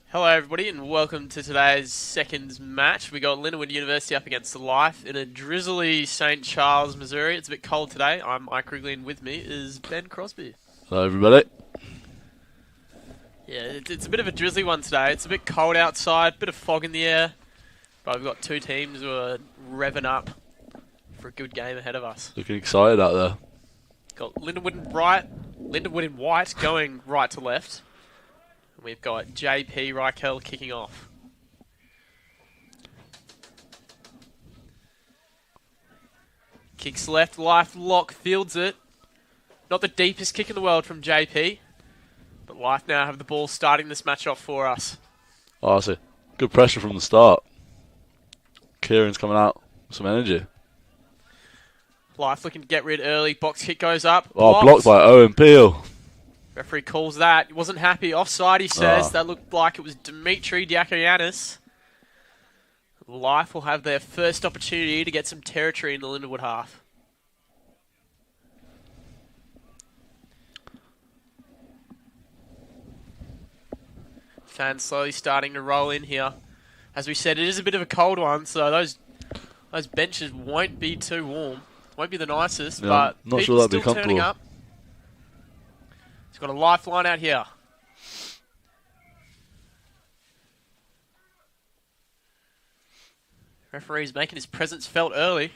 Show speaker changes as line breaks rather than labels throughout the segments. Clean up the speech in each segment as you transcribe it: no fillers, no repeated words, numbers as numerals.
Hello everybody and welcome to today's second match. We got Lindenwood University up against Life in a drizzly St. Charles, Missouri. It's a bit cold today. I'm Mike Wrigley and with me is Ben Crosby.
Hello everybody.
Yeah, it's a bit of a drizzly one today. It's a bit cold outside, bit of fog in the air. But we've got two teams who are revving up for a good game ahead of us.
Looking excited out there.
Got Lindenwood in white going right to left. And we've got JP Reichel kicking off. Kicks left, Life lock, fields it. Not the deepest kick in the world from JP. But Life now have the ball starting this match off for us.
Oh, I see. Good pressure from the start. Kieran's coming out with some energy.
Life looking to get rid early. Box kick goes up.
Oh, blocked by Owen Peel.
Referee calls that. He wasn't happy. Offside, he says. That looked like it was Dimitri Diakoyannis. Life will have their first opportunity to get some territory in the Lindenwood half. Fans slowly starting to roll in here. As we said, it is a bit of a cold one, so those benches won't be too warm. Won't be the nicest,
Yeah,
but
not
people
sure that'd be
still turning
comfortable.
up. He's got a lifeline out here. Referee's making his presence felt early.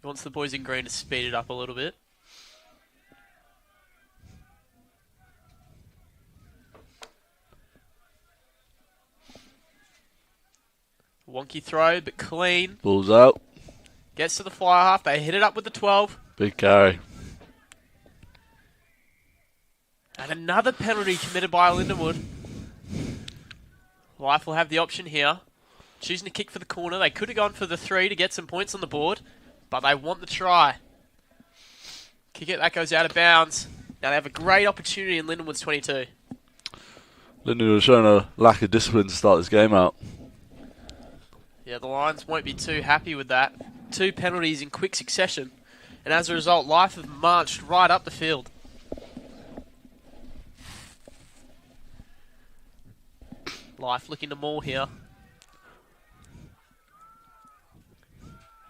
He wants the boys in green to speed it up a little bit. Wonky throw, but clean.
Ball's out.
Gets to the fly half. They hit it up with the 12.
Big carry.
And another penalty committed by Lindenwood. Life will have the option here. Choosing to kick for the corner. They could have gone for the 3 to get some points on the board, but they want the try. Kick it, that goes out of bounds. Now they have a great opportunity in Lindenwood's 22.
Lindenwood has shown a lack of discipline to start this game out.
Yeah, the Lions won't be too happy with that. 2 penalties in quick succession. And as a result, Life have marched right up the field. Life looking to maul here.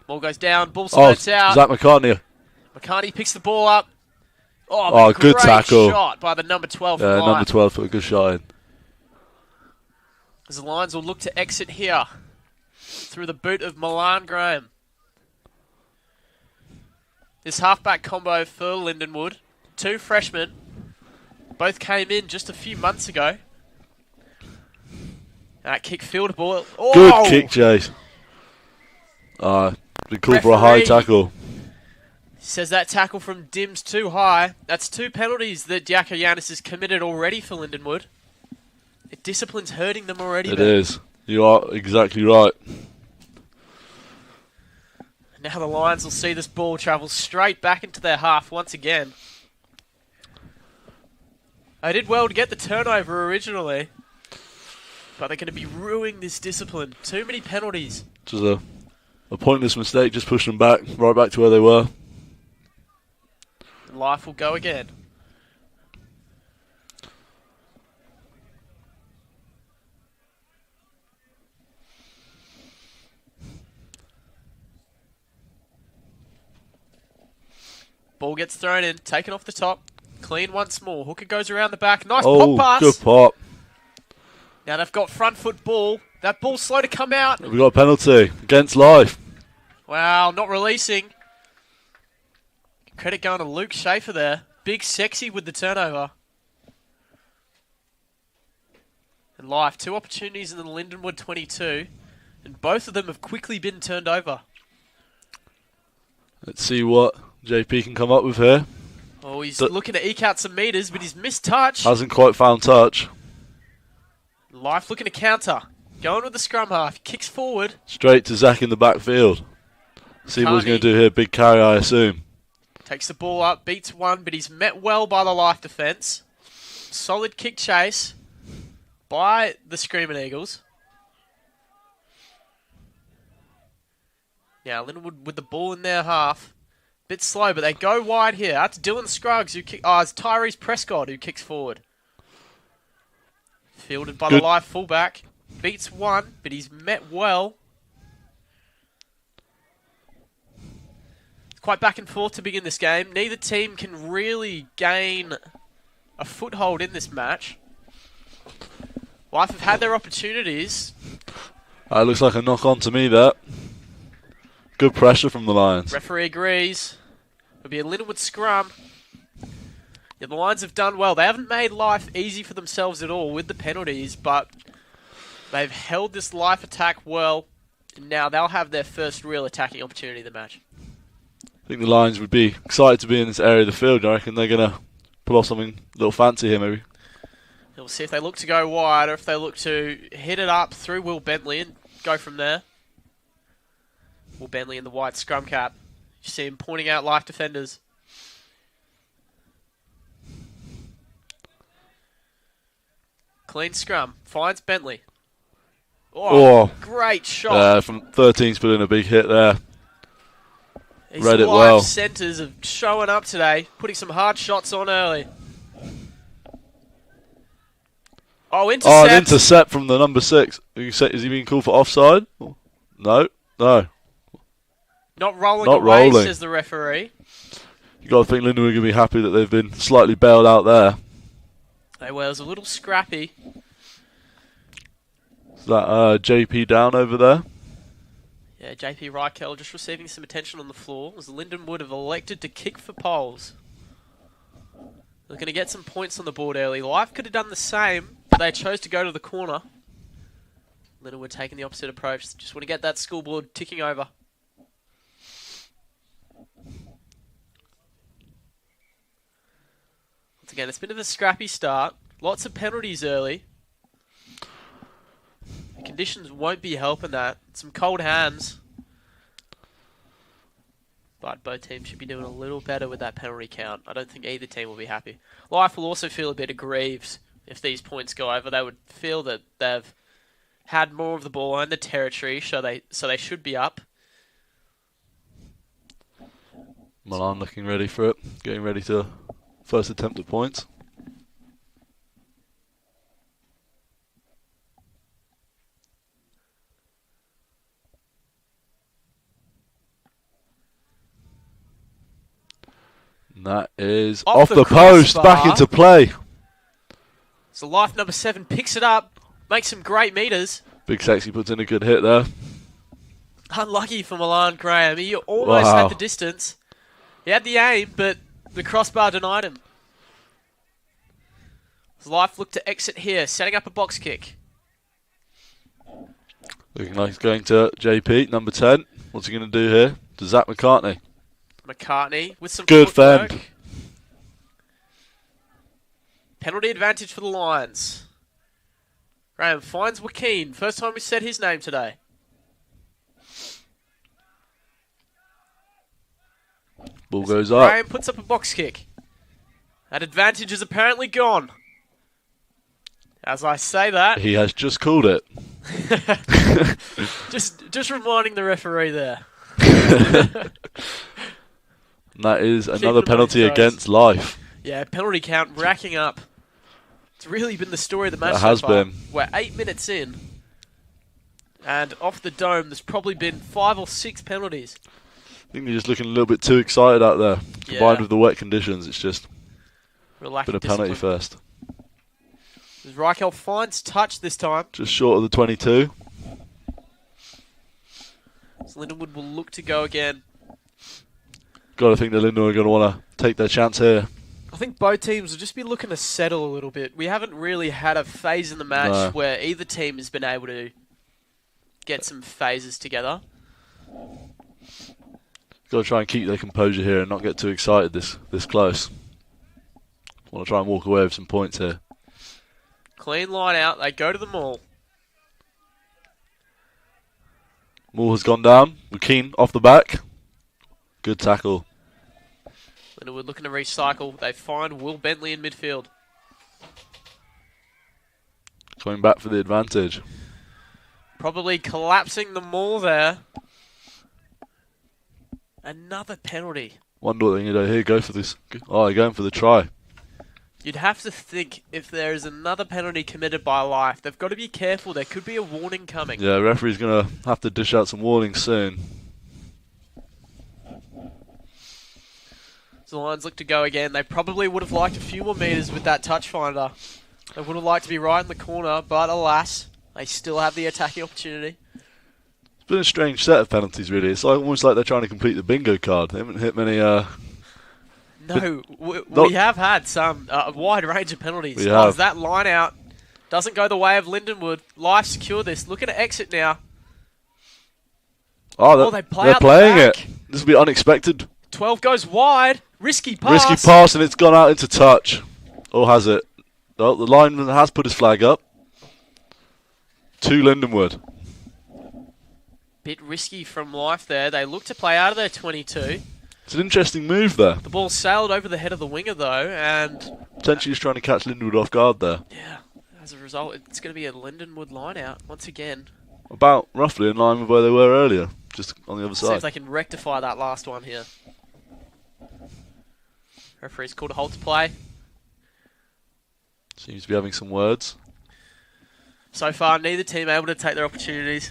Ball goes down, ball spurts out.
Zach McCartney.
McCartney picks the ball up. Oh,
good
great
tackle.
Shot by the number 12
Yeah,
from Life.
number 12 put a good shot in.
As the Lions will look to exit here through the boot of Milan Graham. This halfback combo for Lindenwood. 2 freshmen. Both came in just a few months ago. That kick fieldable. Oh!
Good kick, Chase. Been called for a high tackle.
Says that tackle from Dim's too high. That's 2 penalties that Diakoyannis has committed already for Lindenwood. The discipline's hurting them already.
It is. You are exactly right.
Now the Lions will see this ball travel straight back into their half once again. They did well to get the turnover originally, but they're going to be ruining this discipline. Too many penalties.
Just a pointless mistake, just pushing them back, right back to where they were.
Life will go again. Ball gets thrown in, taken off the top, clean once more. Hooker goes around the back, nice pop pass.
Good pop.
Now they've got front foot ball. That ball's slow to come out.
We got a penalty against Life.
Wow, not releasing. Credit going to Luke Schaefer there. Big sexy with the turnover. And Life, 2 opportunities in the Lindenwood 22, and both of them have quickly been turned over.
Let's see what JP can come up with here.
Oh, he's looking to eke out some meters, but he's missed touch.
Hasn't quite found touch.
Life looking to counter. Going with the scrum half. Kicks forward.
Straight to Zach in the backfield. See what he's going to do here. Big carry, I assume.
Takes the ball up, beats one, but he's met well by the Life defence. Solid kick chase by the Screaming Eagles. Now, Lindenwood with the ball in their half. Bit slow, but they go wide here. That's Dylan Scruggs who kick. Oh, it's Tyrese Prescott who kicks forward. Fielded by the live fullback. Beats one, but he's met well. It's quite back and forth to begin this game. Neither team can really gain a foothold in this match. Life have had their opportunities.
Looks like a knock-on to me, that. Good pressure from the Lions.
Referee agrees. It'll be a Lindenwood scrum. Yeah, the Lions have done well. They haven't made life easy for themselves at all with the penalties, but they've held this life attack well. And now they'll have their first real attacking opportunity in the match.
I think the Lions would be excited to be in this area of the field. I reckon they're going to pull off something a little fancy here, maybe.
We'll see if they look to go wide or if they look to hit it up through Will Bentley and go from there. Will Bentley in the white scrum cap. You see him pointing out life defenders. Clean scrum. Finds Bentley. Oh, great shot.
From 13's put in a big hit there.
These
Read it
live
well.
centres are showing up today, putting some hard shots on early. Oh, intercept.
Oh, an intercept from the number 6. Is he being called for offside? No.
Not rolling away, says the referee.
You got to think Lindenwood are going to be happy that they've been slightly bailed out there.
They were. It was a little scrappy.
Is that JP down over there?
Yeah, JP Reichel just receiving some attention on the floor as Lindenwood have elected to kick for poles. They're going to get some points on the board early. Life could have done the same, but they chose to go to the corner. Lindenwood taking the opposite approach. Just want to get that scoreboard ticking over. Once again, it's been a scrappy start. Lots of penalties early. The conditions won't be helping that. Some cold hands. But both teams should be doing a little better with that penalty count. I don't think either team will be happy. Life will also feel a bit aggrieved if these points go over. They would feel that they've had more of the ball in the territory, so they should be up.
Milan looking ready for it. Getting ready to first attempt at points. And that is off the post, back into play.
So life number 7 picks it up, makes some great meters.
Big Sexy puts in a good hit there.
Unlucky for Milan Graham. He almost had the distance. He had the aim, but the crossbar denied him. Life looked to exit here, setting up a box kick.
Looking like he's going to JP, number 10. What's he going to do here? To Zach McCartney.
McCartney with some
good
footwork.
fend.
Penalty advantage for the Lions. Graham finds Joaquin. First time we said his name today.
Ball goes up.
Graham puts up a box kick. That advantage is apparently gone. As I say that,
he has just called it.
just reminding the referee there.
And that is another penalty against Life.
Yeah, penalty count racking up. It's really been the story of the match
so
so far.
Been.
We're 8 minutes in. And off the dome, there's probably been 5 or 6 penalties.
I think they're just looking a little bit too excited out there. Combined with the wet conditions, it's just been a penalty first.
As Reichel finds touch this time.
Just short of the 22.
So Lindenwood will look to go again.
Got to think that Lindenwood are going to want to take their chance here.
I think both teams will just be looking to settle a little bit. We haven't really had a phase in the match where either team has been able to get some phases together.
Got to try and keep their composure here and not get too excited this close. Want to try and walk away with some points here.
Clean line out. They go to the maul.
Maul has gone down. McKean off the back. Good tackle.
Lindenwood looking to recycle. They find Will Bentley in midfield.
Coming back for the advantage.
Probably collapsing the maul there. Another penalty.
Wonder what they're going to do here. Go for this. Oh, they're going for the try.
You'd have to think if there is another penalty committed by Life, they've got to be careful. There could be a warning coming.
Yeah, referee's going to have to dish out some warnings soon.
So the Lions look to go again. They probably would have liked a few more metres with that touch finder. They would have liked to be right in the corner, but alas, they still have the attacking opportunity.
It's been a strange set of penalties, really. It's almost like they're trying to complete the bingo card. They haven't hit many...
No, we have had some a wide range of penalties. As that line out doesn't go the way of Lindenwood. Life secure this. Looking to exit now.
Oh,
they're playing
it. This will be unexpected.
12 goes wide. Risky pass.
Risky pass, and it's gone out into touch. Or has it? Oh, the lineman has put his flag up. To Lindenwood.
Bit risky from Life there. They look to play out of their 22.
It's an interesting move there.
The ball sailed over the head of the winger, though, and...
Potentially just trying to catch Lindenwood off guard there.
Yeah, as a result, it's going to be a Lindenwood line-out once again.
About roughly in line with where they were earlier, just on the other side.
See if they can rectify that last one here. Referee's called a halt to play.
Seems to be having some words.
So far, neither team able to take their opportunities.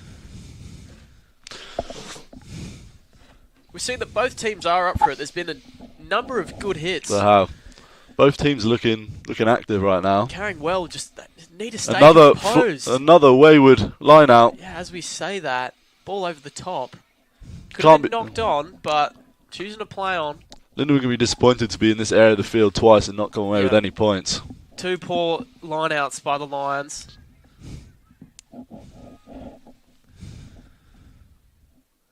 We've seen that both teams are up for it. There's been a number of good hits.
They have. Both teams looking active right now.
Carrying well, just need to stay composed.
Another wayward line out.
Yeah, as we say that, ball over the top. Could have been knocked on, but choosing to play on.
Lindenwood can be disappointed to be in this area of the field twice and not come away with any points.
Two poor line-outs by the Lions.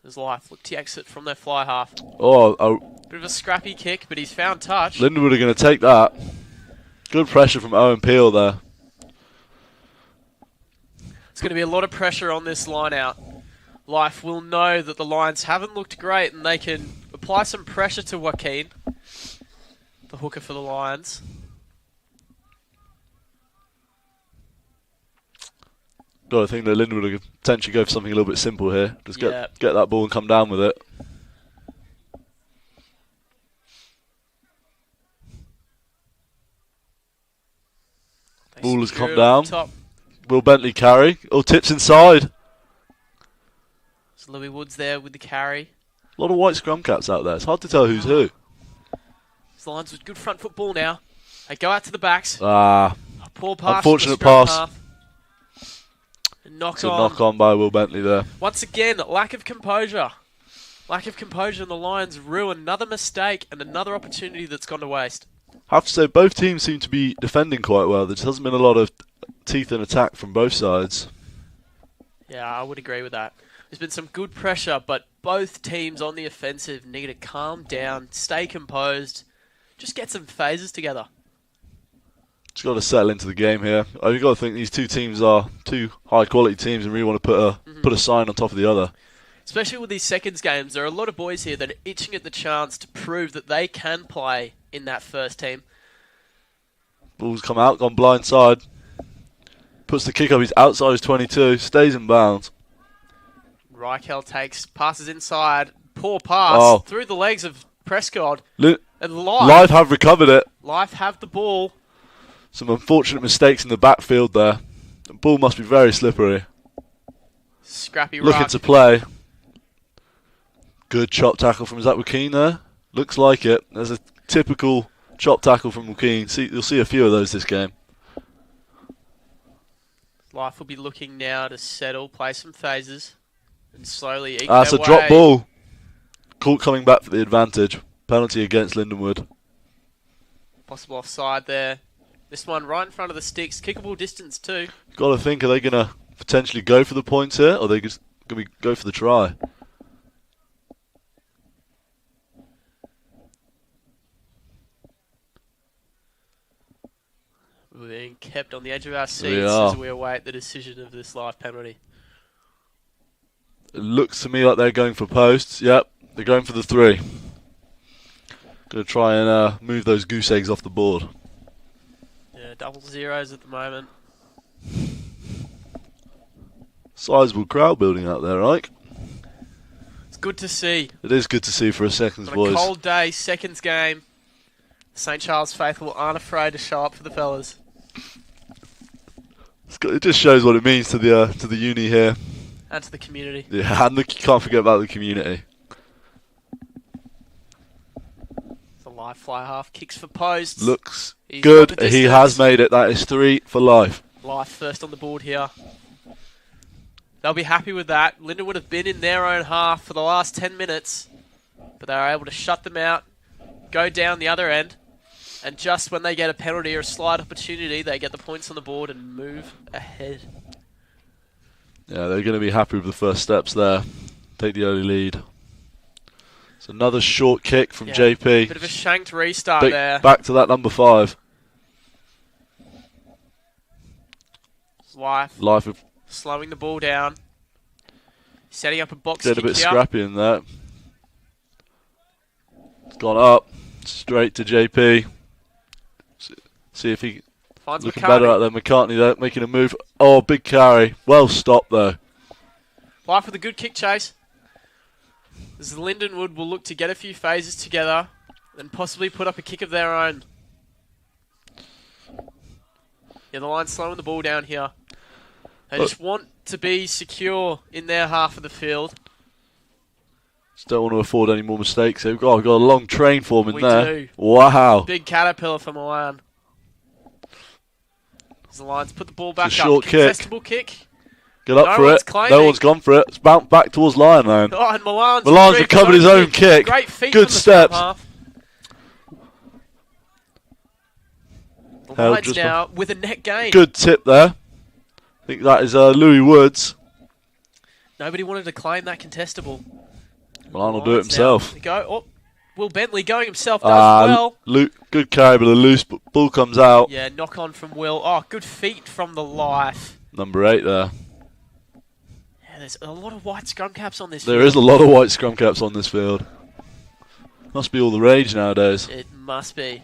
There's Life. Look to exit from their fly half. Bit of a scrappy kick, but he's found touch.
Lindenwood are going to take that. Good pressure from Owen Peel there.
There's going to be a lot of pressure on this line-out. Life will know that the Lions haven't looked great, and they can apply some pressure to Joaquin, the hooker for the Lions.
Got to think that Lindenwood will potentially go for something a little bit simple here. Just get that ball and come down with it. Ball has come down. Will Bentley carry? Oh, tips inside.
So Louis Woods there with the carry.
A lot of white scrum caps out there. It's hard to tell who's who.
The Lions with good front football now. They go out to the backs.
A
poor pass.
Unfortunate pass.
Knock
on by Will Bentley there.
Once again, lack of composure. Lack of composure, and the Lions ruin another mistake and another opportunity that's gone to waste.
I have to say, both teams seem to be defending quite well. There hasn't been a lot of teeth in attack from both sides.
Yeah, I would agree with that. There's been some good pressure, but both teams on the offensive need to calm down, stay composed, just get some phases together.
Just got to settle into the game here. You've got to think these two teams are two high-quality teams and really want to put a sign on top of the other.
Especially with these seconds games, there are a lot of boys here that are itching at the chance to prove that they can play in that first team.
Ball's come out, gone blindside. Puts the kick up, he's outside his 22, stays in bounds.
Reichel passes inside, poor pass through the legs of Prescott. And
Live have recovered it.
Life have the ball.
Some unfortunate mistakes in the backfield there. The ball must be very slippery.
Scrappy
looking to play. Good chop tackle from Zach Joaquin there. Looks like it. There's a typical chop tackle from Joaquin. You'll see a few of those this game.
Life will be looking now to settle, play some phases, and slowly eke
That's a drop ball. Court coming back for the advantage. Penalty against Lindenwood.
Possible offside there. This one right in front of the sticks. Kickable distance too.
Got to think, are they going to potentially go for the points here, or are they just going to go for the try?
We're being kept on the edge of our seats as we await the decision of this live penalty.
It looks to me like they're going for posts. Yep, they're going for the 3. Going to try and move those goose eggs off the board.
Yeah, double zeros at the moment.
Sizable crowd building out there, right?
It's good to see.
It is good to see for a seconds,
On a
boys.
cold day, seconds game, St. Charles faithful aren't afraid to show up for the fellas.
It just shows what it means to the uni here.
And to the community.
Yeah, and you can't forget about the community.
The live fly half kicks for posts.
Looks
He's
good.
got the
He
distance.
has made it. That is 3 for life.
Life first on the board here. They'll be happy with that. Lindenwood have been in their own half for the last 10 minutes, but they were able to shut them out, go down the other end, and just when they get a penalty or a slight opportunity, they get the points on the board and move ahead.
Yeah, they're going to be happy with the first steps there. Take the early lead. It's another short kick from JP.
Bit of a shanked restart there.
Back to that number 5.
Life
Life
slowing the ball down. Setting up a box
did
kick
a bit
here.
scrappy in there. It's gone up. Straight to JP. See if he
Finds
looking
McCartney.
better out there. McCartney there, making a move. Oh, big carry. Well stopped though.
Life with a good kick chase. As Lindenwood will look to get a few phases together and possibly put up a kick of their own. Yeah, the line's slowing the ball down here. They just want to be secure in their half of the field.
Just don't want to afford any more mistakes. We've got a long train form in
We
there.
do.
Wow.
Big caterpillar for Milan. As the Lions put the ball back
It's a
up.
short kick.
Contestable kick.
Get up
No
for
one's
it.
claiming.
No one's gone for it. It's bounced back towards Lion Line.
Oh, and Milan's
recovered his own kick.
Great feet
Good
from the scrum
steps.
half. The
Held
Lions
just
now with a net gain.
Good tip there. I think that is Louis Woods.
Nobody wanted to claim that contestable.
Milan will do it
Lions
himself.
now go. Oh, Will Bentley going himself does well.
Good carry, but a loose ball comes out.
Yeah, knock on from Will. Oh, good feet from the Life.
Number 8 there.
Yeah, there's a lot of white scrum caps on this
There
field.
is a lot of white scrum caps on this field. Must be all the rage nowadays.
It must be.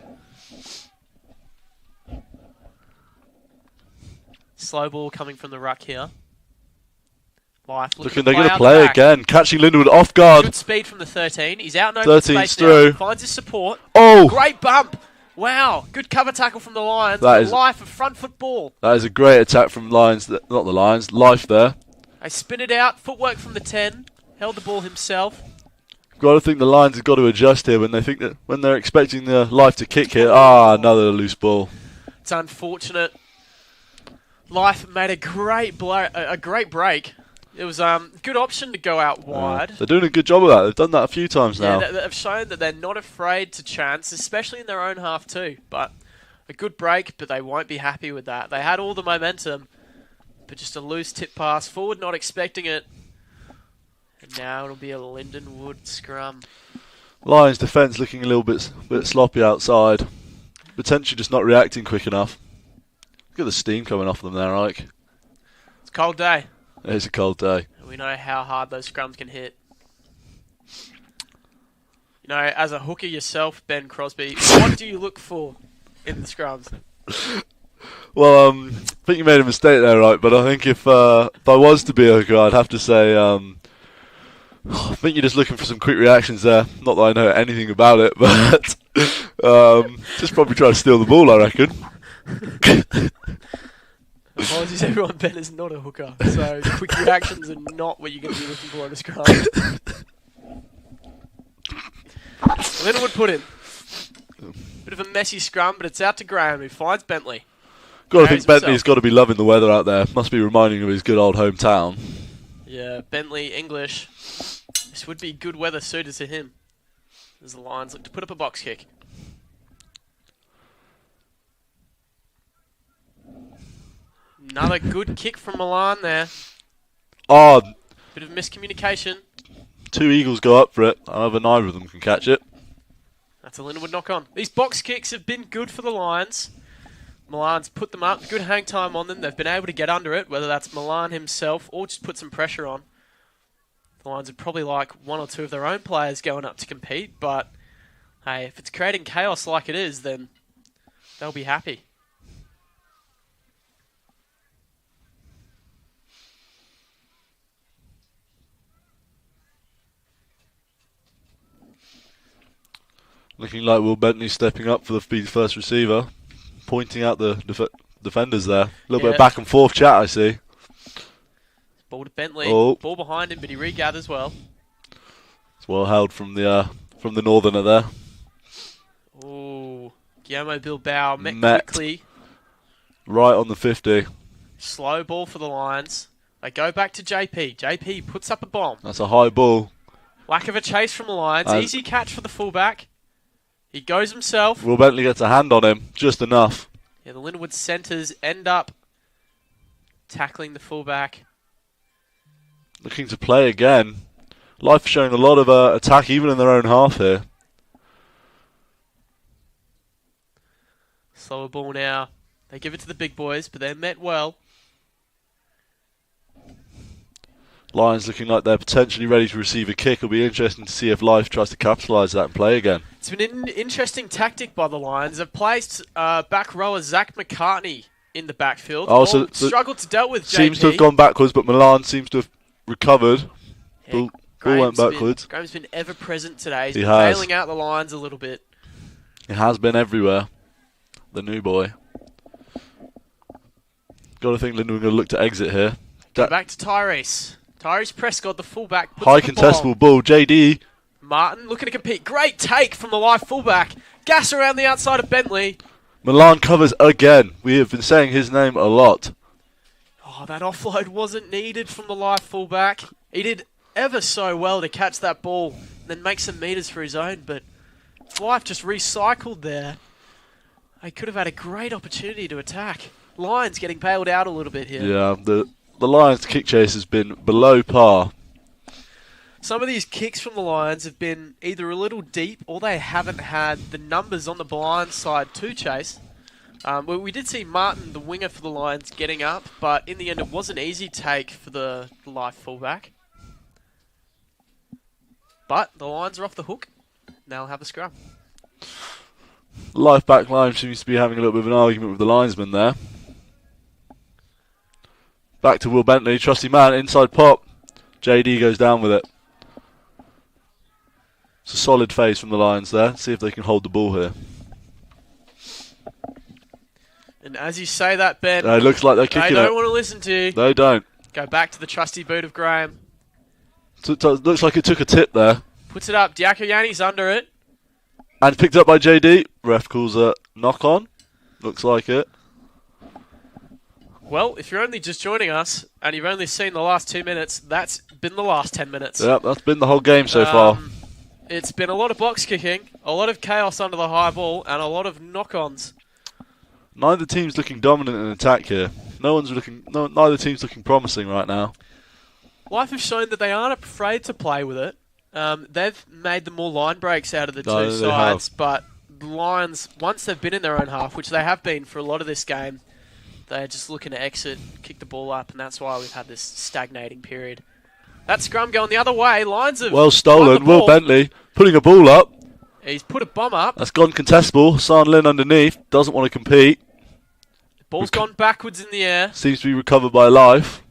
Slow ball coming from the ruck here. Life
Looking, they're going to play
back.
again. Catching Lindenwood off guard.
Good speed from the 13. He's out in open
13's
space
through.
now. Finds his support.
Oh!
Great bump. Wow. Good cover tackle from the Lions.
That is-
Life a front foot ball.
That is a great attack from Lions. Not the Lions. Life there.
They spin it out. Footwork from the 10. Held the ball himself.
Got to think the Lions have got to adjust here when they're expecting the Life to kick here. Ah, another loose ball.
It's unfortunate. Life made a great break. It was a good option to go out wide.
They're doing a good job of that. They've done that a few times now.
Yeah, they've shown that they're not afraid to chance, especially in their own half too. But a good break, but they won't be happy with that. They had all the momentum, but just a loose tip pass forward, not expecting it. And now it'll be a Lindenwood scrum.
Lions defence looking a little bit sloppy outside. Potentially just not reacting quick enough. Look at the steam coming off them there, Ike.
It's a cold day.
It's a cold day.
We know how hard those scrums can hit. You know, as a hooker yourself, Ben Crosby, what do you look for in the scrums?
Well, I think you made a mistake there, right? But I think if I was to be a hooker, I'd have to say I think you're just looking for some quick reactions there. Not that I know anything about it, but just probably try to steal the ball, I reckon.
Apologies everyone, Ben is not a hooker, so quick reactions are not what you're going to be looking for in a scrum. Lindenwood put in. Bit of a messy scrum, but it's out to Graham, who finds Bentley.
Got to
Carries
think Bentley's
himself.
got to be loving the weather out there. Must be reminding him of his good old hometown.
Yeah, Bentley, English. This would be good weather suited to him. As the Lions look to put up a box kick. Another good kick from Milan there.
Oh,
Bit of miscommunication.
2 Eagles go up for it. However, neither of them can catch it.
That's a Lindenwood knock on. These box kicks have been good for the Lions. Milan's put them up. Good hang time on them. They've been able to get under it, whether that's Milan himself or just put some pressure on. The Lions would probably like 1 or 2 of their own players going up to compete, but hey, if it's creating chaos like it is, then they'll be happy.
Looking like Will Bentley stepping up for the first receiver. Pointing out the defenders there. A little bit of back and forth chat, I see.
Ball to Bentley.
Oh.
Ball behind him, but he regathers well.
It's well held from the northerner there.
Oh, Guillermo Bilbao met quickly.
Right on the 50.
Slow ball for the Lions. They go back to JP. JP puts up a bomb.
That's a high ball.
Lack of a chase from the Lions. Easy catch for the fullback. He goes himself.
Will Bentley gets a hand on him, just enough.
Yeah, the Lindenwood centres end up tackling the fullback.
Looking to play again. Life showing a lot of attack, even in their own half here.
Slower ball now. They give it to the big boys, but they're met well.
Lions looking like they're potentially ready to receive a kick. It'll be interesting to see if Life tries to capitalise that and play again.
It's been an interesting tactic by the Lions. They've placed back rower Zach McCartney in the backfield.
Oh, so
struggled to deal with JP.
Seems to have gone backwards, but Milan seems to have recovered.
Yeah,
ball went backwards.
Graham's been ever present today. He's
He
been
has.
bailing out the Lions a little bit.
He has been everywhere. The new boy. Got to think Lindenwood going to look to exit here.
Back to Tyrese. Tyrese Prescott, the fullback.
High contestable ball. JD.
Martin looking to compete. Great take from the Life fullback. Gas around the outside of Bentley.
Milan covers again. We have been saying his name a lot.
Oh, that offload wasn't needed from the Life fullback. He did ever so well to catch that ball and then make some meters for his own, but Life just recycled there. They could have had a great opportunity to attack. Lions getting bailed out a little bit here.
Yeah, the Lions' kick chase has been below par.
Some of these kicks from the Lions have been either a little deep or they haven't had the numbers on the blind side to chase. Well, we did see Martin, the winger for the Lions, getting up, but in the end it was an easy take for the Life fullback. But the Lions are off the hook. They'll have a scrum.
Life back line seems to be having a little bit of an argument with the linesman there. Back to Will Bentley, trusty man, inside pop. JD goes down with it. It's a solid phase from the Lions there. See if they can hold the ball here.
And as you say that, Ben,
It looks like they're kicking it.
They don't want to listen to you.
They don't.
Go back to the trusty boot of Graham.
Looks like it took a tip there.
Puts it up. Diakoyanni's under it.
And picked up by JD. Ref calls a knock on. Looks like it.
Well, if you're only just joining us and you've only seen the last 2 minutes, that's been the last 10 minutes.
Yep, that's been the whole game so far.
It's been a lot of box kicking, a lot of chaos under the high ball, and a lot of knock-ons.
Neither team's looking dominant in attack here. Neither team's looking promising right now.
Life have shown that they aren't afraid to play with it. They've made the more line breaks out of the two sides, but the Lions, once they've been in their own half, which they have been for a lot of this game, they're just looking to exit, kick the ball up, and that's why we've had this stagnating period. That scrum going the other way. Lions have
well stolen. Will Bentley putting a ball up.
He's put a bomb up.
That's gone contestable. San Lin underneath. Doesn't want to compete.
Ball's gone backwards in the air.
Seems to be recovered by Life.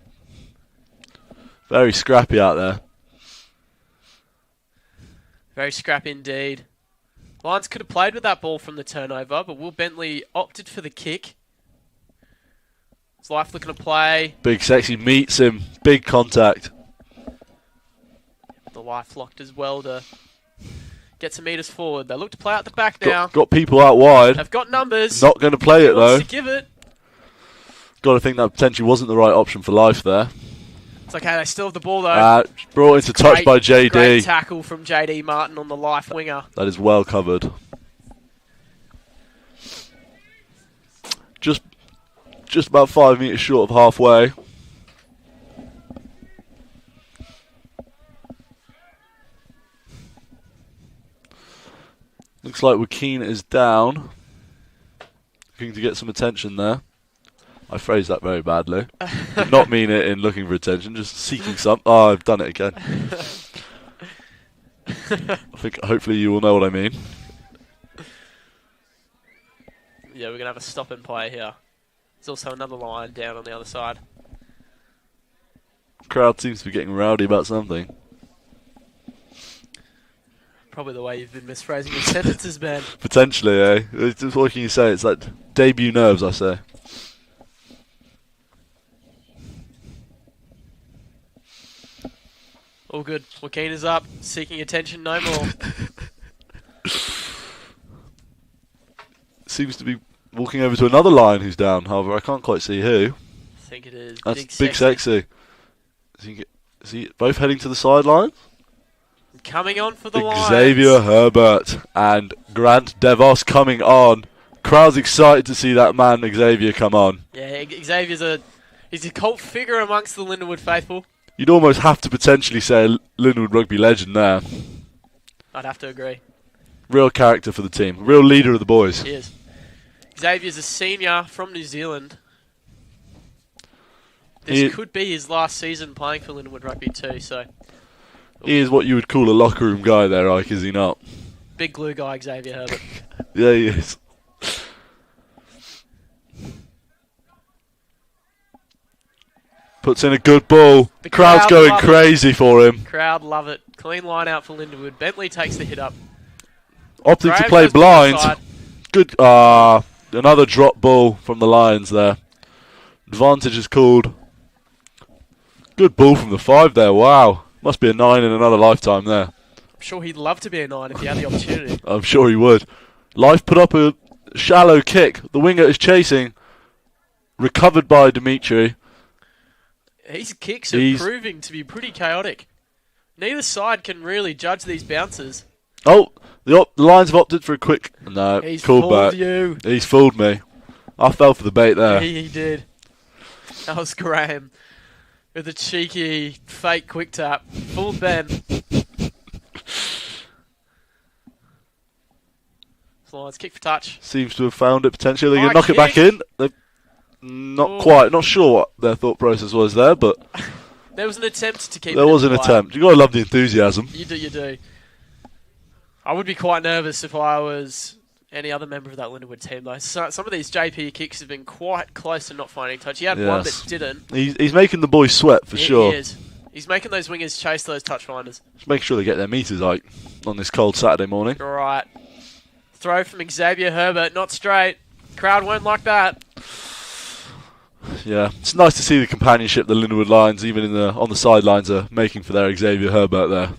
Very scrappy out there.
Very scrappy indeed. Lions could have played with that ball from the turnover, but Will Bentley opted for the kick. It's Life looking to play.
Big Sexy meets him. Big contact.
The Life locked as well to get some meters forward. They look to play out the back now.
Got people out wide.
They've got numbers.
Not going to play it though.
To give it.
Got to think that potentially wasn't the right option for Life there.
It's okay, they still have the ball though.
Brought into touch by JD.
Great tackle from JD Martin on the Life winger.
That is well covered. Just about 5 metres short of halfway. Looks like Wakeen is down. Looking to get some attention there. I phrased that very badly. Did not mean it in looking for attention, just seeking some. Oh, I've done it again. I think hopefully you will know what I mean.
Yeah, we're going to have a stop and play here. There's also another line down on the other side.
Crowd seems to be getting rowdy about something.
probably the way you've been misphrasing your sentences, Ben.
Potentially, eh? What can you say? It's like debut nerves, I say.
All good. Joaquin is up, seeking attention no more.
Seems to be walking over to another lion who's down. However, I can't quite see who.
I think it is.
That's Big Sexy. Is he both heading to the sideline?
Coming on for the Lions.
Xavier Herbert and Grant DeVos coming on. Crowd's excited to see that man Xavier come on.
Yeah, Xavier's he's a cult figure amongst the Lindenwood faithful.
You'd almost have to potentially say a Lindenwood rugby legend there.
I'd have to agree.
Real character for the team. Real leader of the boys.
He is. Xavier's a senior from New Zealand. This could be his last season playing for Lindenwood Rugby too, so...
He is what you would call a locker room guy there, Ike, is he not?
Big glue guy, Xavier Herbert.
Yeah, he is. Puts in a good ball. The crowd's going crazy for him.
Crowd love it. Clean line out for Lindenwood. Bentley takes the hit up.
Opting to play blind. Good. Another drop ball from the Lions there. Advantage is called. Good ball from the 5 there. Wow. Must be a 9 in another lifetime there.
I'm sure he'd love to be a 9 if he had the opportunity.
I'm sure he would. Life put up a shallow kick. The winger is chasing. Recovered by Dimitri.
His kicks are proving to be pretty chaotic. Neither side can really judge these bounces.
Oh, the Lions have opted for a quick... No,
he's
called
fooled
back.
You.
He's fooled me. I fell for the bait there.
He did. That was Graham. With a cheeky, fake quick tap. Fooled Ben. Lions kick for touch.
Seems to have found it potentially. They're going to knock it back in. They're not quite. Not sure what their thought process was there, but...
There was an attempt to keep
There was an attempt. You've got to love the enthusiasm.
You do. I would be quite nervous if I was any other member of that Lindenwood team, though. Some of these JP kicks have been quite close to not finding touch. He had one that didn't.
He's making the boys sweat, for sure.
He is. He's making those wingers chase those touch finders.
Just making sure they get their meters out on this cold Saturday morning.
Right. Throw from Xavier Herbert, not straight. Crowd won't like that.
Yeah, it's nice to see the companionship the Lindenwood Lions, even on the sidelines, are making for their Xavier Herbert there.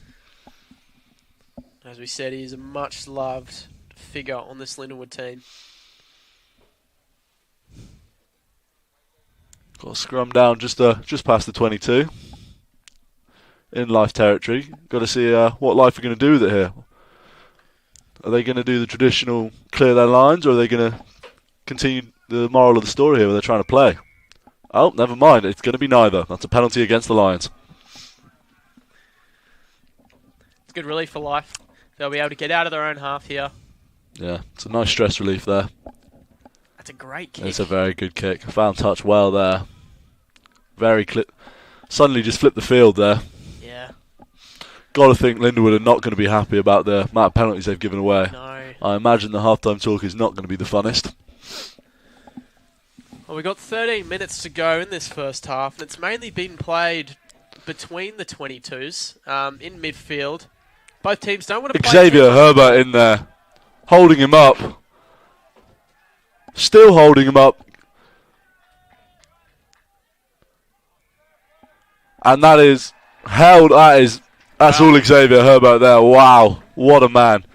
As we said, he's a much-loved figure on this Lindenwood team.
Got a scrum down just past the 22. In Life territory. Got to see what Life are going to do with it here. Are they going to do the traditional clear their lines, or are they going to continue the moral of the story here where they're trying to play? Oh, never mind. It's going to be neither. That's a penalty against the Lions.
It's good relief for Life. They'll be able to get out of their own half here.
Yeah, it's a nice stress relief there.
That's a great kick.
It's a very good kick. Found touch well there. Very suddenly just flipped the field there.
Yeah. Got
to think Lindenwood are not going to be happy about the amount of penalties they've given away.
No.
I imagine the halftime talk is not going to be the funnest.
Well, we've got 13 minutes to go in this first half, and it's mainly been played between the 22s in midfield. Both teams don't want to play...
Xavier Herbert in there, holding him up. Still holding him up. And that is held. That's all Xavier Herbert there. Wow, what a man.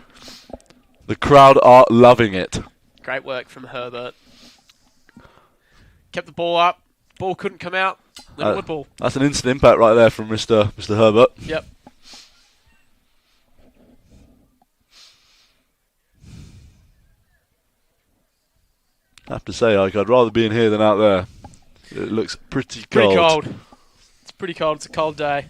The crowd are loving it.
Great work from Herbert. Kept the ball up. Ball couldn't come out. Lindenwood ball.
That's an instant impact right there from Mr. Herbert.
Yep.
I have to say, I'd rather be in here than out there. It looks pretty cold.
Pretty cold. It's pretty cold. It's a cold day.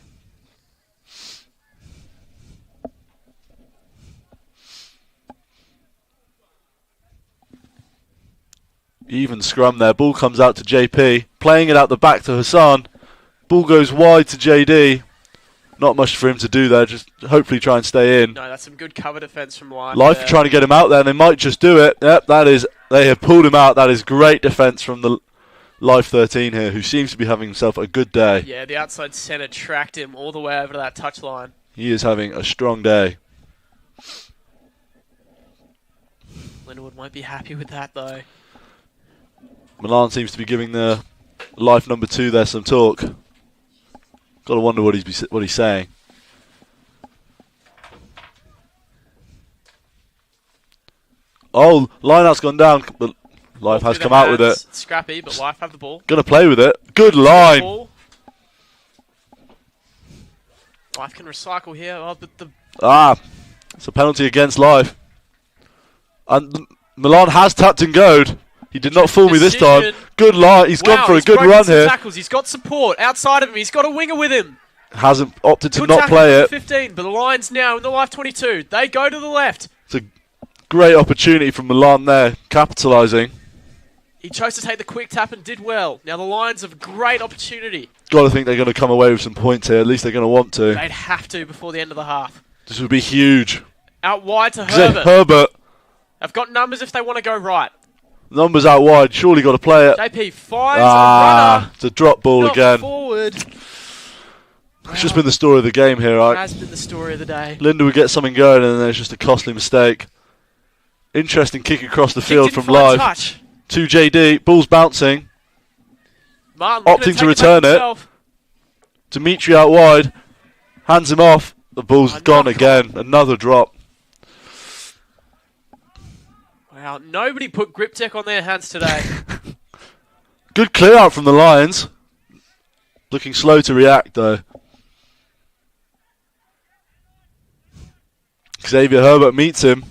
Even scrum there. Ball comes out to JP. Playing it out the back to Hassan. Ball goes wide to JD. Not much for him to do there. Just hopefully try and stay in.
No, that's some good cover defence from Life.
Life trying to get him out there. And they might just do it. Yep, that is. They have pulled him out. That is great defence from the Life 13 here, who seems to be having himself a good day.
Yeah, the outside centre tracked him all the way over to that touchline.
He is having a strong day.
Lindenwood won't be happy with that, though.
Milan seems to be giving the life number 2 there some talk. Got to wonder what he's saying. Oh, line-out's gone down, but Life has come out with it.
Scrappy, but Life have the ball.
Gonna play with it. Good line.
Life can recycle here. Oh, but
it's a penalty against Life. And Milan has tapped and goed. He did not fool me this time. Good line. He's gone for a good run here.
Tackles. He's got support outside of him. He's got a winger with him.
Hasn't opted to
Good
not play it.
15, but the Lions now in the Life 22. They go to the left.
It's a great opportunity from Milan there, capitalising.
He chose to take the quick tap and did well. Now the Lions have a great opportunity.
Got to think they're going to come away with some points here. At least they're going to want to.
They'd have to before the end of the half.
This would be huge.
Out wide to Herbert.
Herbert.
They've got numbers if they want to go right.
Numbers out wide. Surely got to play it.
JP finds a runner.
It's a drop ball
Not
again.
Forward.
It's just been the story of the game here, right?
It has been the story of the day.
Linda would get something going, and then it's just a costly mistake. Interesting kick across the field from Live.
Touch.
To JD. Ball's bouncing.
Martin
opting to return it. Dimitri out wide. Hands him off. The ball's gone again. Another drop.
Wow, nobody put grip tech on their hands today.
Good clear out from the Lions. Looking slow to react, though. Xavier Herbert meets him.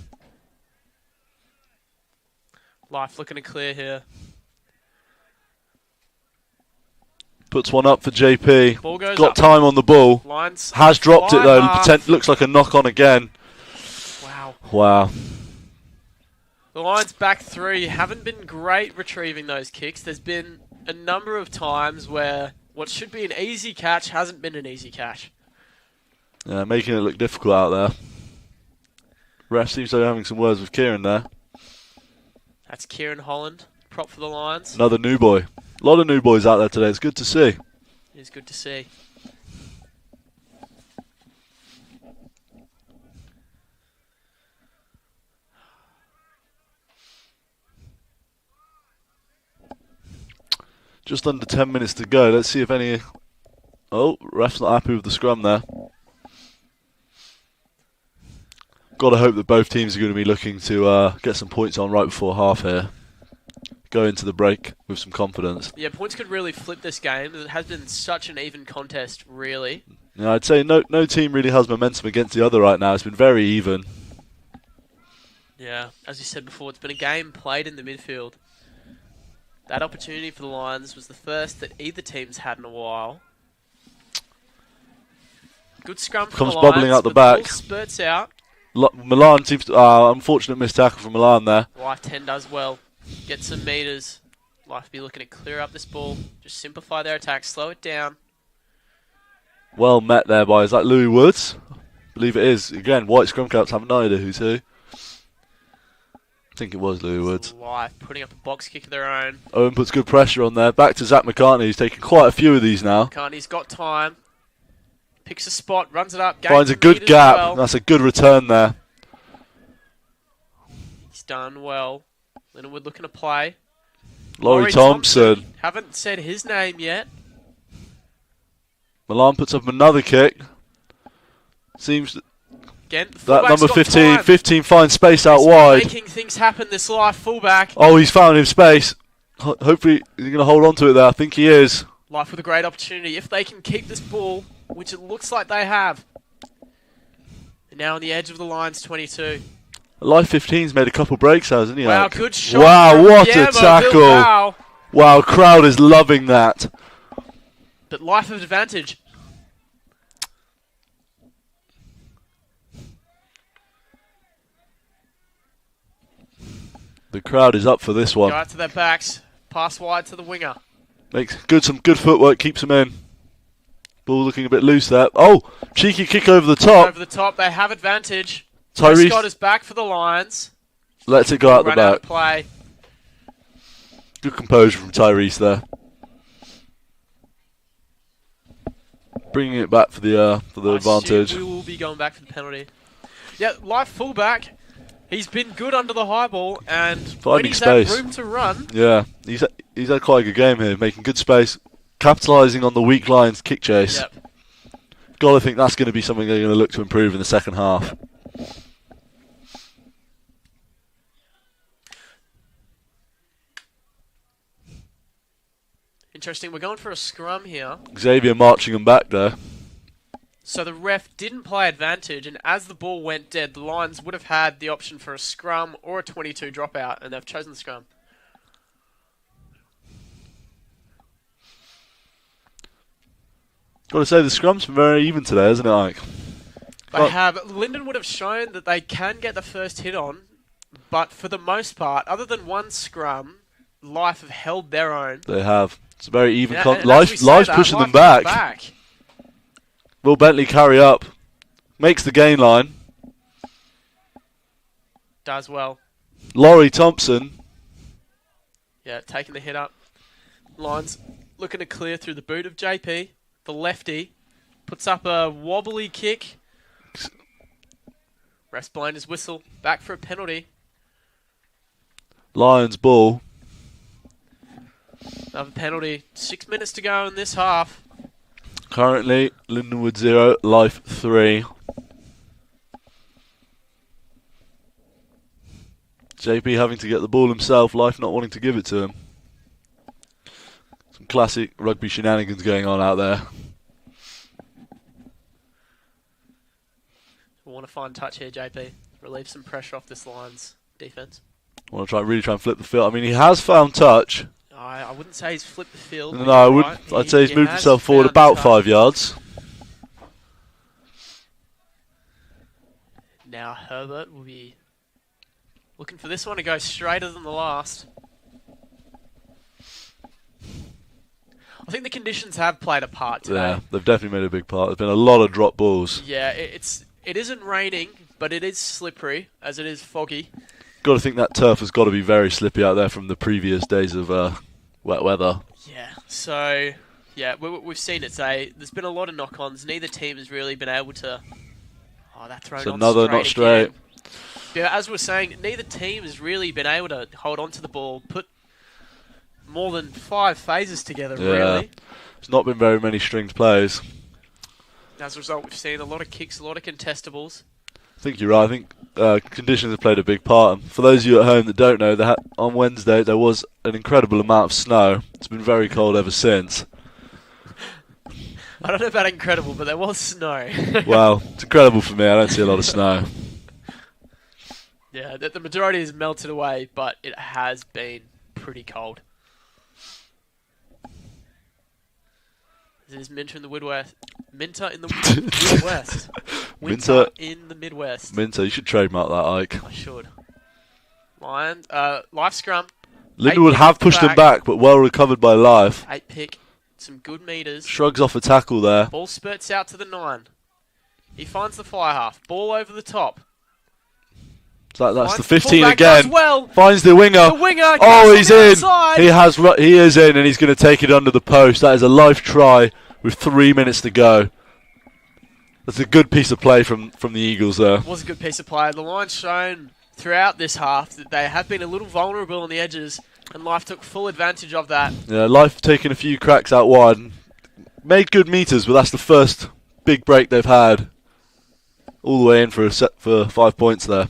Life looking to clear here.
Puts one up for JP.
Ball goes
Got
up.
time on the ball.
Lions
has dropped it, though. Looks like a knock on again. Wow.
The Lions back 3 haven't been great retrieving those kicks. There's been a number of times where what should be an easy catch hasn't been an easy catch.
Yeah, making it look difficult out there. Ref seems to be having some words with Kieran there.
That's Kieran Holland, prop for the Lions.
Another new boy. A lot of new boys out there today. It's good to see.
It is good to see.
Just under 10 minutes to go. Let's see if any... Oh, ref's not happy with the scrum there. Got to hope that both teams are going to be looking to get some points on right before half here. Go into the break with some confidence.
Yeah, points could really flip this game. It has been such an even contest, really.
Yeah, I'd say no team really has momentum against the other right now. It's been very even.
Yeah, as you said before, it's been a game played in the midfield. That opportunity for the Lions was the first that either team's had in a while. Good scrum from the Lions.
Comes bobbling out the back.
The ball spurts out.
Milan seems to... unfortunate missed tackle from Milan there.
Life 10 does well. Get some meters. Life be looking to clear up this ball. Just simplify their attack. Slow it down.
Well met there by... Is that Louis Woods? I believe it is. Again, white scrum caps haven't no idea who's who. I think it was Louis Woods.
Life putting up a box kick of their own.
Owen puts good pressure on there. Back to Zach McCartney, who's taking quite a few of these now.
McCartney's got time. Picks a spot, runs it up.
Finds a good gap. Well. That's a good return there.
He's done well. Lindenwood looking to play.
Laurie Thompson.
Haven't said his name yet.
Milan puts up another kick. Seems...
Again,
that number 15. 15 finds space out wide.
Making things happen, this Life fullback.
Oh, he's found him space. Hopefully he's going to hold on to it there. I think he is.
Life with a great opportunity. If they can keep this ball, which it looks like they have. They're now on the edge of the Lions 22.
Life 15's made a couple breaks, hasn't he?
Wow, good shot.
Wow, what a tackle. Wow, crowd is loving that.
But Life of advantage.
The crowd is up for this one.
Go out to their backs. Pass wide to the winger.
Makes some good footwork, keeps him in. Ball looking a bit loose there. Oh, cheeky kick over the top.
Over the top, they have advantage.
Tyrese
Scott is back for the Lions.
Lets it go out the back.
Out of play.
Good composure from Tyrese there. Bringing it back for the advantage.
We will be going back for the penalty. Yeah, Life fullback. He's been good under the high ball, and when
Finding
he's
space.
had room to run,
Yeah, he's had quite a good game here, making good space, capitalising on the weak line's kick chase.
yep.
Got to think that's going to be something they're going to look to improve in the second half.
Interesting. We're going for a scrum here.
Xavier marching them back there.
So the ref didn't play advantage, and as the ball went dead, the Lions would have had the option for a scrum or a 22 dropout, and they've chosen the scrum.
Got to say, the scrum's been very even today, hasn't it, Ike?
Lindenwood have shown that they can get the first hit on, but for the most part, other than one scrum, Life have held their own.
They have. It's a very even.
And
Life's pushing them back. Will Bentley carry up? Makes the gain line.
Does well.
Laurie Thompson.
Yeah, taking the hit up. Lions looking to clear through the boot of JP. The lefty puts up a wobbly kick. Ref's blowing his whistle. Back for a penalty.
Lions ball.
Another penalty. 6 minutes to go in this half.
Currently, Lindenwood 0, Life 3. JP having to get the ball himself, Life not wanting to give it to him. Some classic rugby shenanigans going on out there.
We want to find touch here, JP. Relieve some pressure off this Lions defence.
Want to really try and flip the field. I mean, he has found touch.
I wouldn't say he's flipped the field.
No, I would. I'd say he's moved himself forward about 5 yards.
Now Herbert will be looking for this one to go straighter than the last. I think the conditions have played a part today.
Yeah, they've definitely made a big part. There's been a lot of drop balls.
Yeah, it isn't raining, but it is slippery as it is foggy.
Got to think that turf has got to be very slippy out there from the previous days of wet weather.
Yeah, so yeah, we've seen it today. There's been a lot of knock-ons. Neither team has really been able to. Oh, that throw
It's another not straight.
Yeah, as we're saying, neither team has really been able to hold on to the ball, put more than 5 phases together, really.
There's not been very many stringed plays.
As a result, we've seen a lot of kicks, a lot of contestables.
I think you're right. I think conditions have played a big part. And for those of you at home that don't know, on Wednesday there was an incredible amount of snow. It's been very cold ever since.
I don't know about incredible, but there was snow.
Well, it's incredible for me. I don't see a lot of snow.
Yeah, the majority has melted away, but it has been pretty cold. This is Minter in the Midwest. Minter in the Midwest. Winter in the Midwest.
Minter, you should trademark that, Ike.
I should. Lions, Life scrum.
Lindenwood have pushed him back, but well recovered by Life.
8 pick. Some good meters.
Shrugs off a tackle there.
Ball spurts out to the 9. He finds the fly half. Ball over the top.
That's the 15 again.
Well.
Finds the winger.
The winger.
Oh, he's in.
Outside.
He is in, and he's going to take it under the post. That is a Life try with 3 minutes to go. That's a good piece of play from the Eagles there.
It was a good piece of play. The Lions shown throughout this half that they have been a little vulnerable on the edges, and Life took full advantage of that.
Yeah, Life taking a few cracks out wide. And made good meters, but that's the first big break they've had. All the way in for 5 points there.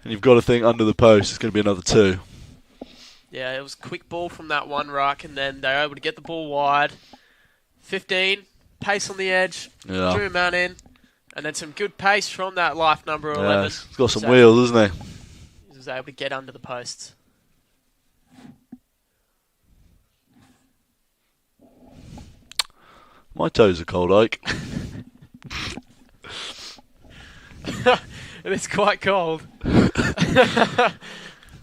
And you've got to think under the post, it's going to be another 2.
Yeah, it was a quick ball from that one ruck, and then they were able to get the ball wide. 15, pace on the edge, drew a man in, and then some good pace from that Life number 11.
He's got some wheels, hasn't he?
He was able to get under the posts.
My toes are cold, Ike.
It is quite cold.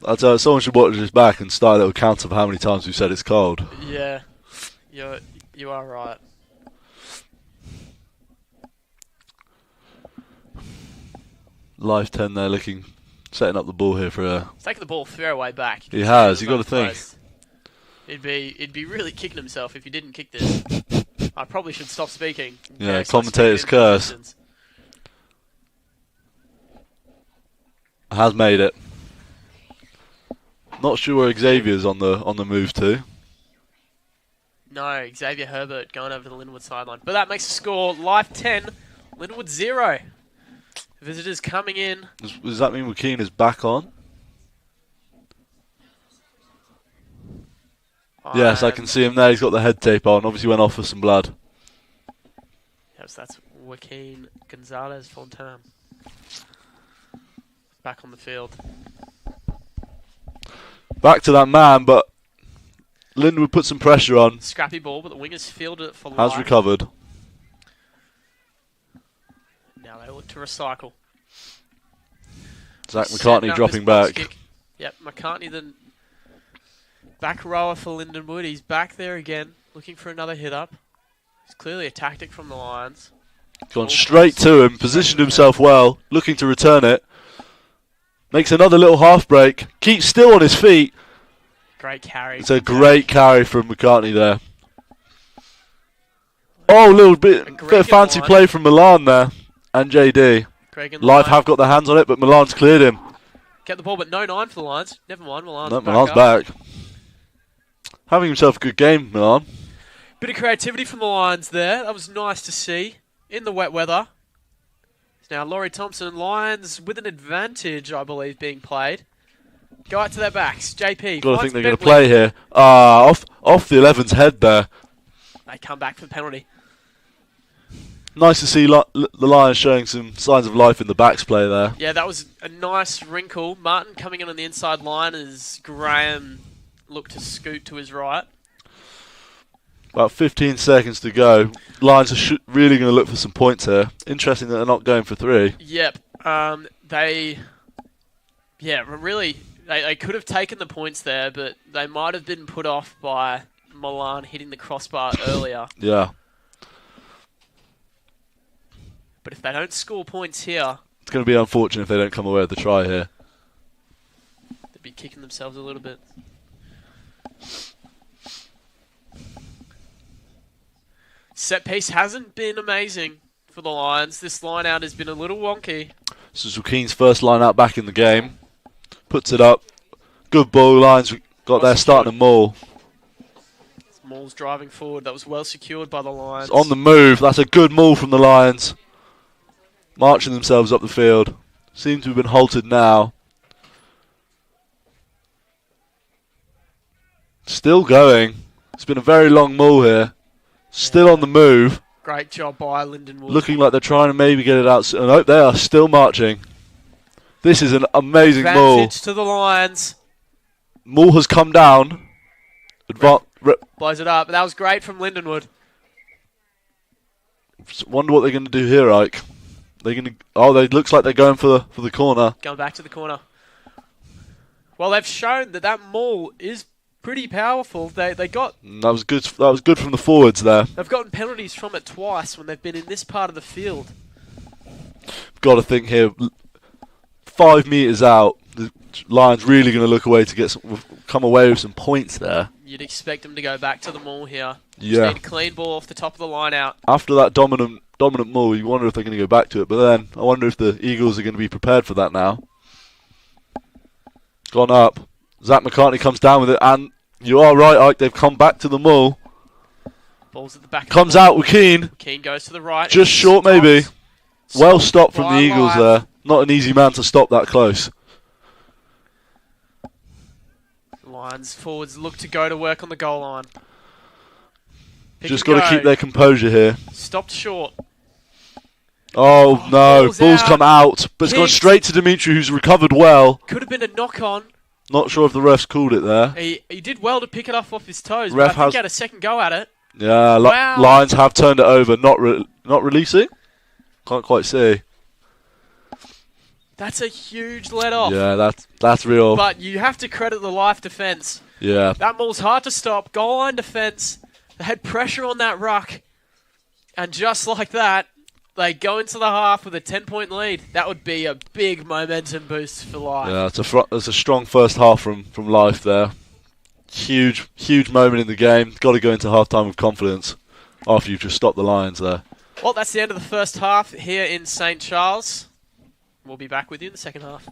I'll tell you, someone should watch this back and start a little count of how many times we've said it's cold.
Yeah, you are right.
Life 10 there setting up the ball here for a...
He's taking the ball fair way back.
He has, you've got to think.
He'd be really kicking himself if he didn't kick this. I probably should stop speaking.
Yeah, commentator's curse. Has made it. Not sure where Xavier's on the move to.
No, Xavier Herbert going over the Lindenwood sideline. But that makes the score Life 10, Lindenwood 0. Visitors coming in.
Does that mean Joaquin is back on? Yes, I can see him there. He's got the head tape on. Obviously went off for some blood.
Yes, that's Joaquin Gonzalez Fontan. Back on the field.
Back to that man, but Lindenwood put some pressure on.
Scrappy ball, but the wingers fielded it for
Has
Life.
recovered.
Now they look to recycle.
Zach McCartney dropping back.
Kick. Yep, McCartney, the back rower for Lindenwood. He's back there again, looking for another hit up. It's clearly a tactic from the Lions.
Gone straight to him, positioned himself well, looking to return it. Makes another little half break. Keeps still on his feet.
Great carry.
It's a great carry from McCartney there. Oh, a little bit of fancy play from Milan there. And JD. Live have got their hands on it, but Milan's cleared him.
Kept the ball, but no 9 for the Lions. Never mind,
Milan's back. Having himself a good game, Milan.
Bit of creativity from the Lions there. That was nice to see in the wet weather. Now Laurie Thompson, Lions with an advantage, I believe, being played. Go out to their backs. JP.
Got to think they're going to play here. Off the 11's head there.
They come back for the penalty.
Nice to see the Lions showing some signs of life in the backs play there.
Yeah, that was a nice wrinkle. Martin coming in on the inside line as Graham looked to scoot to his right.
About 15 seconds to go. Lions are really going to look for some points here. Interesting that they're not going for 3.
Yep. They could have taken the points there, but they might have been put off by Milan hitting the crossbar earlier.
Yeah.
But if they don't score points here,
it's going to be unfortunate if they don't come away with the try here.
They'd be kicking themselves a little bit. Set piece hasn't been amazing for the Lions. This line out has been a little wonky.
This is Joaquin's first line out back in the game. Puts it up. Good ball. Lions got there starting to maul.
Maul's driving forward. That was well secured by the Lions.
It's on the move. That's a good maul from the Lions. Marching themselves up the field. Seem to have been halted now. Still going. It's been a very long maul here. Still on the move.
Great job by Lindenwood.
Looking like they're trying to maybe get it out. Oh, no, they are still marching. This is an amazing maul.
Advantage to the Lions.
Maul has come down.
Blows it up. That was great from Lindenwood.
Wonder what they're going to do here, Ike. They're going to. Oh, they looks like they're going for the corner.
Going back to the corner. Well, they've shown that maul is pretty powerful. They got.
That was good. That was good from the forwards there.
They've gotten penalties from it twice when they've been in this part of the field.
Got to think here. 5 meters out, the Lions really going to look away to come away with some points there.
You'd expect them to go back to the maul here.
Yeah.
Just need a clean ball off the top of the line out.
After that dominant maul, you wonder if they're going to go back to it. But then I wonder if the Eagles are going to be prepared for that now. Gone up. Zach McCartney comes down with it, and you are right, Ike. They've come back to the maul.
Ball's at the back.
Comes out with Keane.
Keane goes to the right.
Just short, maybe. Well stopped from the Eagles there. Not an easy man to stop that close.
Lions forwards look to go to work on the goal line.
Just got to keep their composure here.
Stopped short.
Oh no, ball's
out.
Come out, but it's gone straight to Dimitri, who's recovered well.
Could have been a knock-on.
Not sure if the refs called it there.
He did well to pick it off his toes,
Ref
but I think he had a second go at it.
Yeah,
Wow.
Lions have turned it over, not releasing? Can't quite see.
That's a huge let-off.
Yeah, that's real.
But you have to credit the Life defence.
Yeah.
That maul's hard to stop. Goal line defence. They had pressure on that ruck. And just like that, they go into the half with a 10-point lead. That would be a big momentum boost for Life.
Yeah, it's a strong first half from Life there. Huge moment in the game. Got to go into half-time with confidence after you've just stopped the Lions there.
Well, that's the end of the first half here in St. Charles. We'll be back with you in the second half.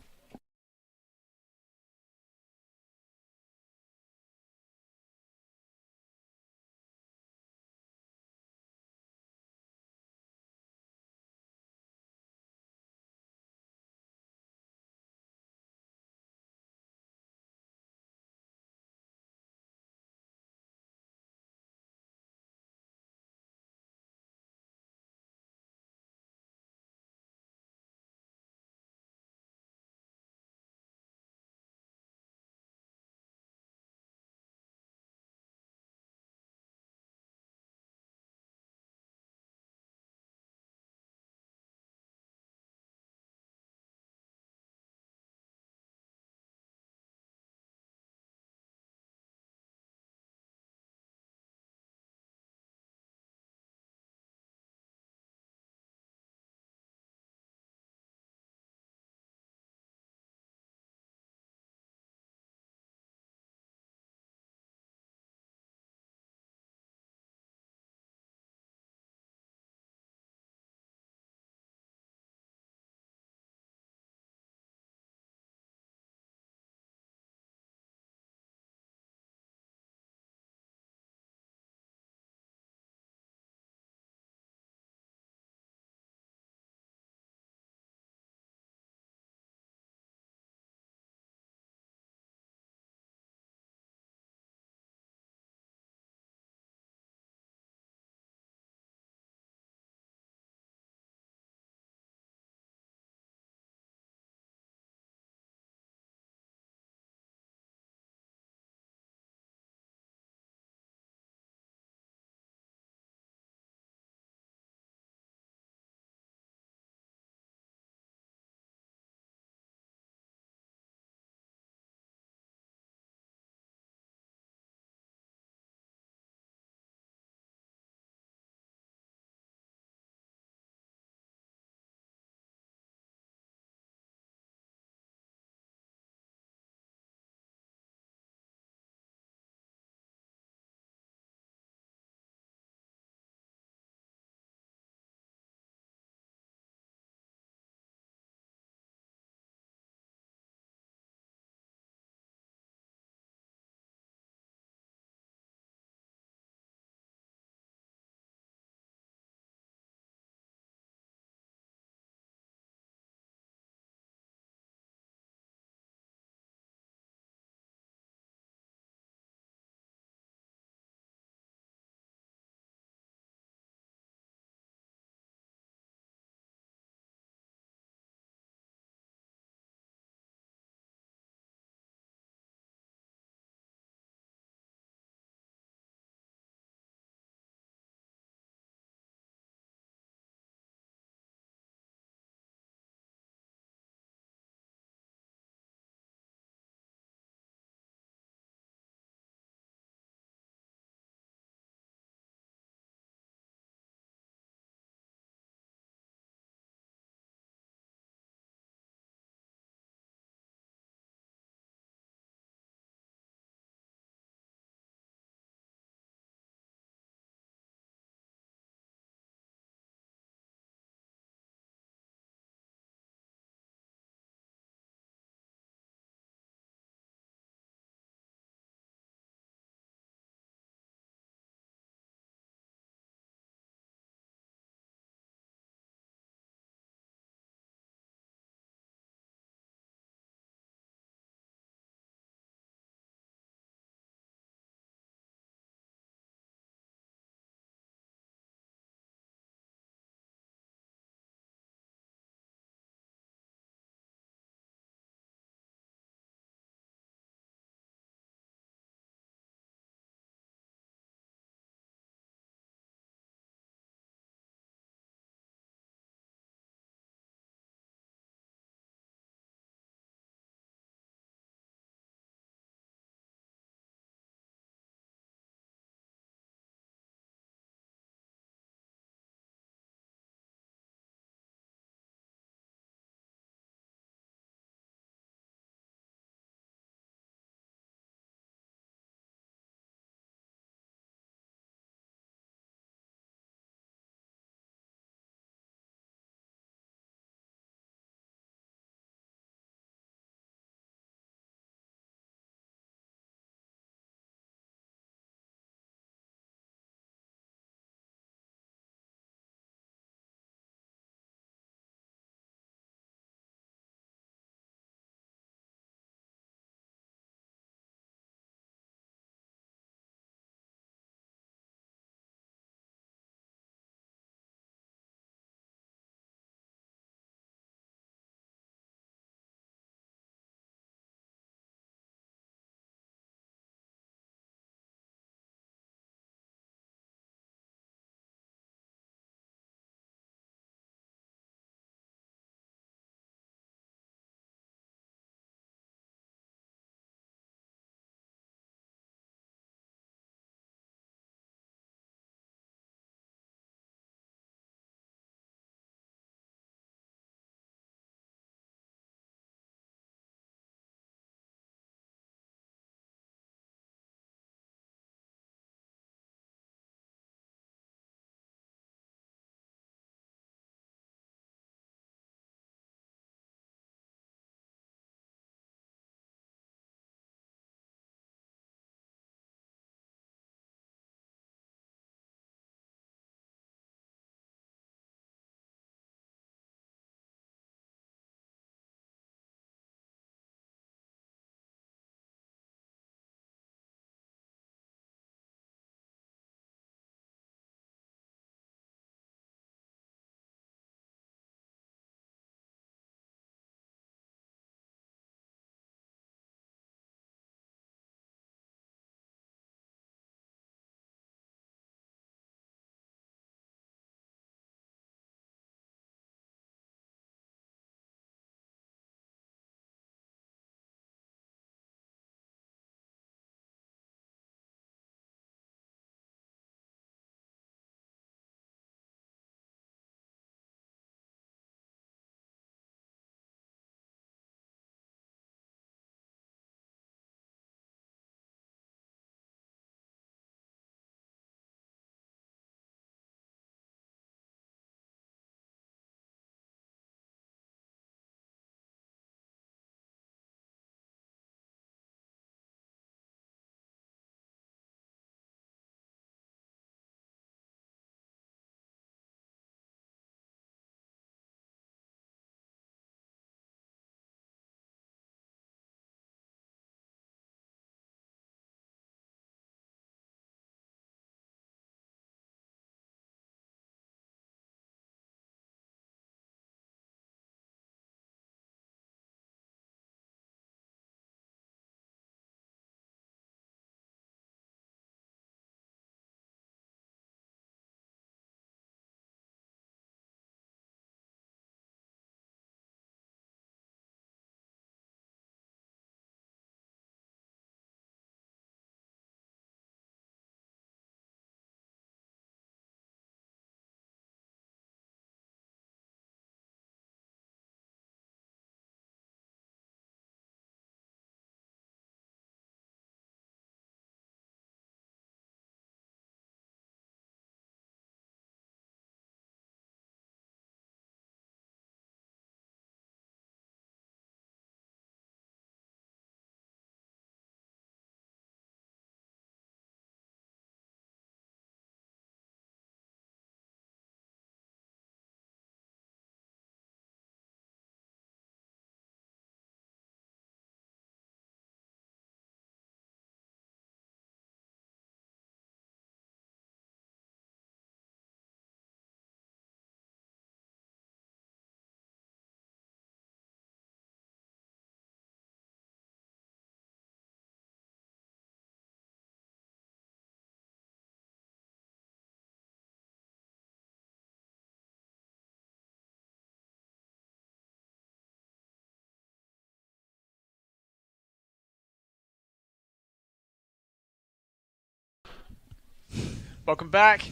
Welcome back.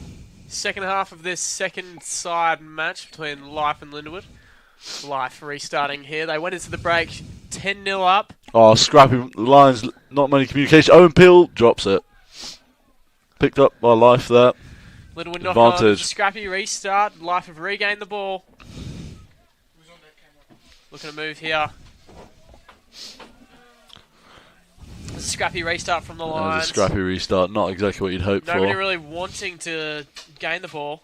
Second half of this second side match between Life and Lindenwood. Life restarting here. They went into the break 10-0 up.
Oh, scrappy. The Lions, not many communication. Owen Peel drops it. Picked up by Life there.
Lindenwood knocking on.
Advantage.
Scrappy restart. Life have regained the ball. Looking to move here. Scrappy restart from the
That
Lions.
was a scrappy restart. Not exactly what you'd hope
Nobody
for.
really wanting to gain the ball.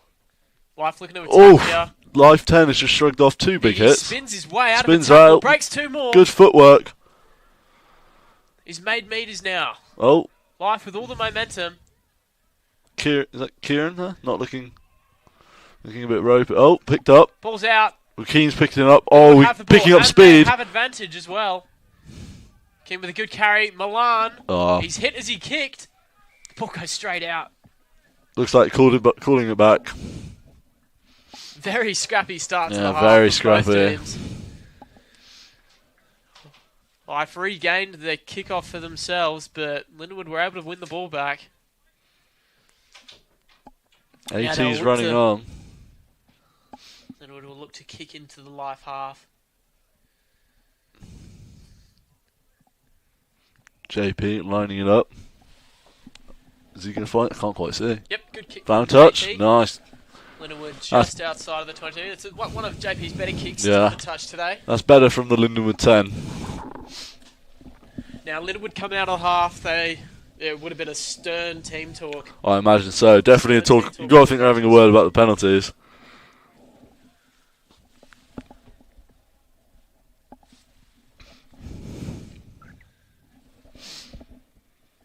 Life looking to attack here.
Life 10 has just shrugged off 2 big
He
hits.
spins his way out
Spins
of the tackle.
out.
Breaks 2 more.
Good footwork.
He's made meters now.
Oh,
Life with all the momentum.
is that Kieran? Huh? Not looking a bit ropey. Oh, picked up.
Ball's out.
Keane's picking it up. Oh,
Have the
he's picking
ball,
up
and they
speed.
have advantage as well. Keane with a good carry. Milan.
Oh,
He's hit as he kicked. The ball goes straight out.
looks like calling it back.
Very scrappy start to
Yeah,
the half.
very
from both
scrappy.
teams. Life regained their kickoff for themselves, but Lindenwood were able to win the ball back.
AT's
they'll look
running
to-
on.
Lindenwood will look to kick into the Life half.
JP lining it up. Is he going to fight? I can't quite see.
Yep, good kick.
Found
from
touch.
JP.
Nice.
Lindenwood just outside of the 22. It's one of JP's better kicks
Yeah.
to the touch today.
That's better from the Lindenwood 10.
Now, Lindenwood coming out of the half, it would have been a stern team talk.
I imagine so. Definitely a talk. You've got to think they're having a word about the penalties.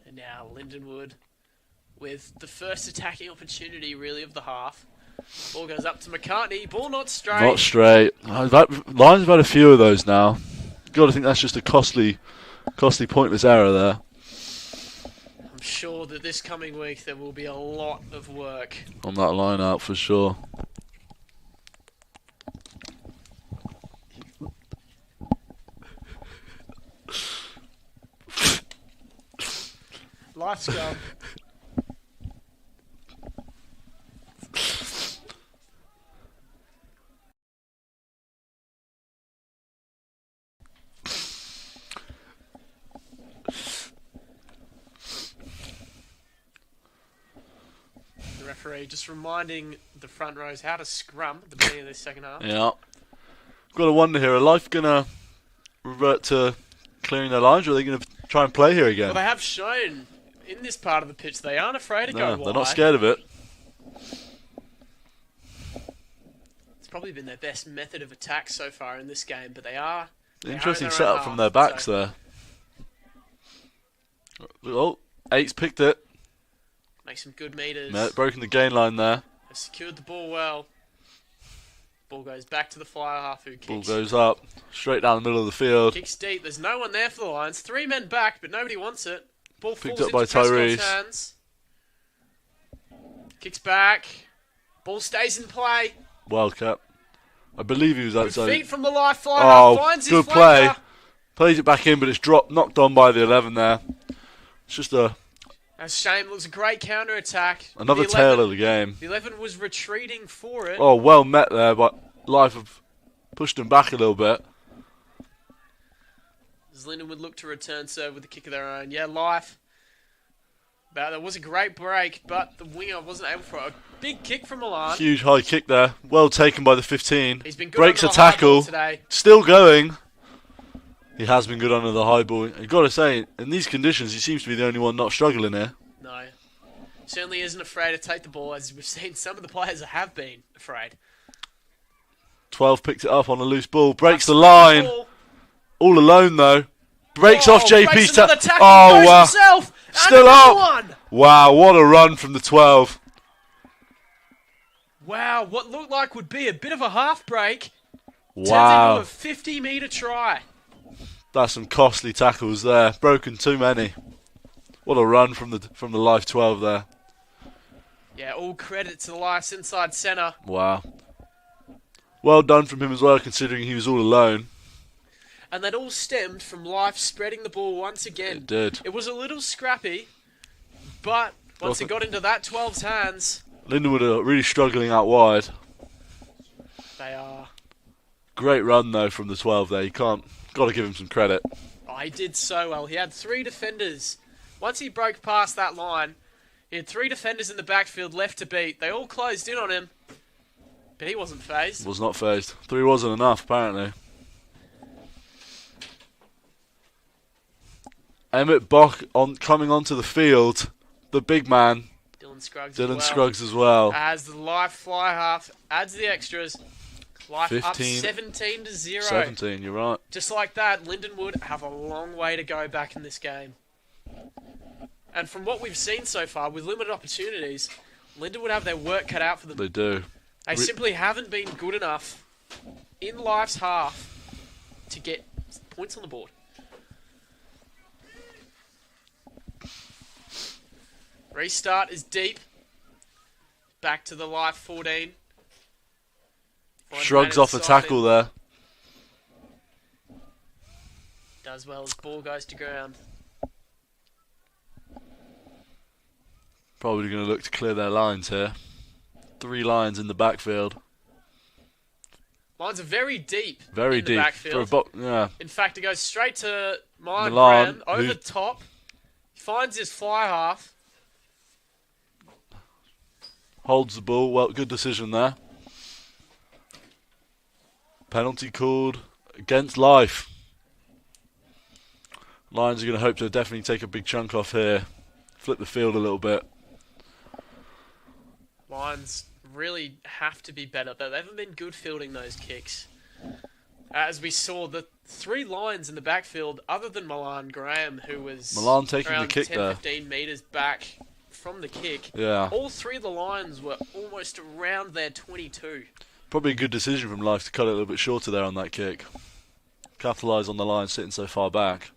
And now Lindenwood with the first attacking opportunity, really, of the half. Ball goes up to McCartney. Ball not straight.
Not straight. Lions have had a few of those now. Got to think that's just a costly, pointless error there.
I'm sure that this coming week there will be a lot of work.
On that line out for sure.
Life's gone. The referee just reminding the front rows how to scrum at the beginning of this second half.
Yeah. Got to wonder here, are Life going to revert to clearing their lines, or are they going to try and play here again?
Well, they have shown in this part of the pitch they aren't afraid to go wide.
They're not scared of it.
It's probably been their best method of attack so far in this game, but they are.
Interesting
in their own
setup
half,
from their backs
so
there. Oh, Eight's picked it.
Make some good meters.
Broken the gain line there.
They've secured the ball well. Ball goes back to the flyer half who
Ball
kicks.
goes up, straight down the middle of the field.
Kicks deep. There's no one there for the Lions. 3 men back, but nobody wants it. Ball
Picked
falls
up by
into Prescott's
Tyrese.
hands. Kicks back. Ball stays in play.
Wildcat. I believe he was
Good
outside.
feet from the life flyer.
Oh,
Finds his
good
flanker.
play. Plays it back in, but it's knocked on by the 11 there. It's just
That's a shame. It was a great counter attack.
another
The
tail
11
of the game.
The 11 was retreating for it.
Oh, well met there, but Life have pushed them back a little bit.
As Linden would look to return serve with a kick of their own. Yeah, Life. But that was a great break, but the winger wasn't able for it. A big kick from Milan.
Huge high kick there. Well taken by the 15.
He's been good
Breaks
under
a
the high ball
tackle.
today.
Still going. He has been good under the high ball. You've got to say, in these conditions, he seems to be the only one not struggling here.
No. Certainly isn't afraid to take the ball, as we've seen some of the players have been afraid.
12 picked it up on a loose ball. Breaks the line.
Ball.
All alone, though. Breaks
Oh,
off JP's
breaks another tackle.
Oh,
Goes
wow.
himself. And
Still
another
up.
one.
Wow, what a run from the 12.
Wow, what looked like would be a bit of a half break.
Wow.
Turns into a 50-metre try.
That's some costly tackles there. Broken too many. What a run from the Life 12 there.
Yeah, all credit to the Life's inside centre.
Wow. Well done from him as well, considering he was all alone.
And that all stemmed from Life spreading the ball once again.
It did.
It was a little scrappy, but Once he got into that 12's hands,
Lindenwood are really struggling out wide.
they are.
Great run though from the 12 there. Got to give him some credit.
Oh, he did so well. He had 3 defenders. Once he broke past that line, he had 3 defenders in the backfield left to beat. They all closed in on him, but he wasn't fazed.
Was not fazed. 3 wasn't enough apparently. Emmett Bock coming onto the field. The big man. Dylan Scruggs as well.
As the live fly half adds the extras. Life
15,
up 17 to 0.
17, you're right.
Just like that, Lindenwood have a long way to go back in this game. And from what we've seen so far, with limited opportunities, Lindenwood have their work cut out for them.
They do.
They simply haven't been good enough in Life's half to get points on the board. Restart is deep. Back to the Life 14.
Shrugs off a tackle there.
Does well as ball goes to ground.
Probably going to look to clear their lines here. 3 lines in the backfield.
Lines are very deep.
Very
in
deep.
The backfield.
Yeah.
In fact, it goes straight to Milan
Graham
over the top. He finds his fly half.
Holds the ball. Well, good decision there. Penalty called against Life. Lions are going to hope to definitely take a big chunk off here. Flip the field a little bit.
Lions really have to be better, though. They haven't been good fielding those kicks. As we saw, the 3 lines in the backfield, other than Milan Graham, who was
Milan taking
around
the kick
10,
there.
15 metres back from the kick.
Yeah.
All 3 of the lines were almost around their 22.
Probably a good decision from Life to cut it a little bit shorter there on that kick. Capitalise on the line sitting so far back.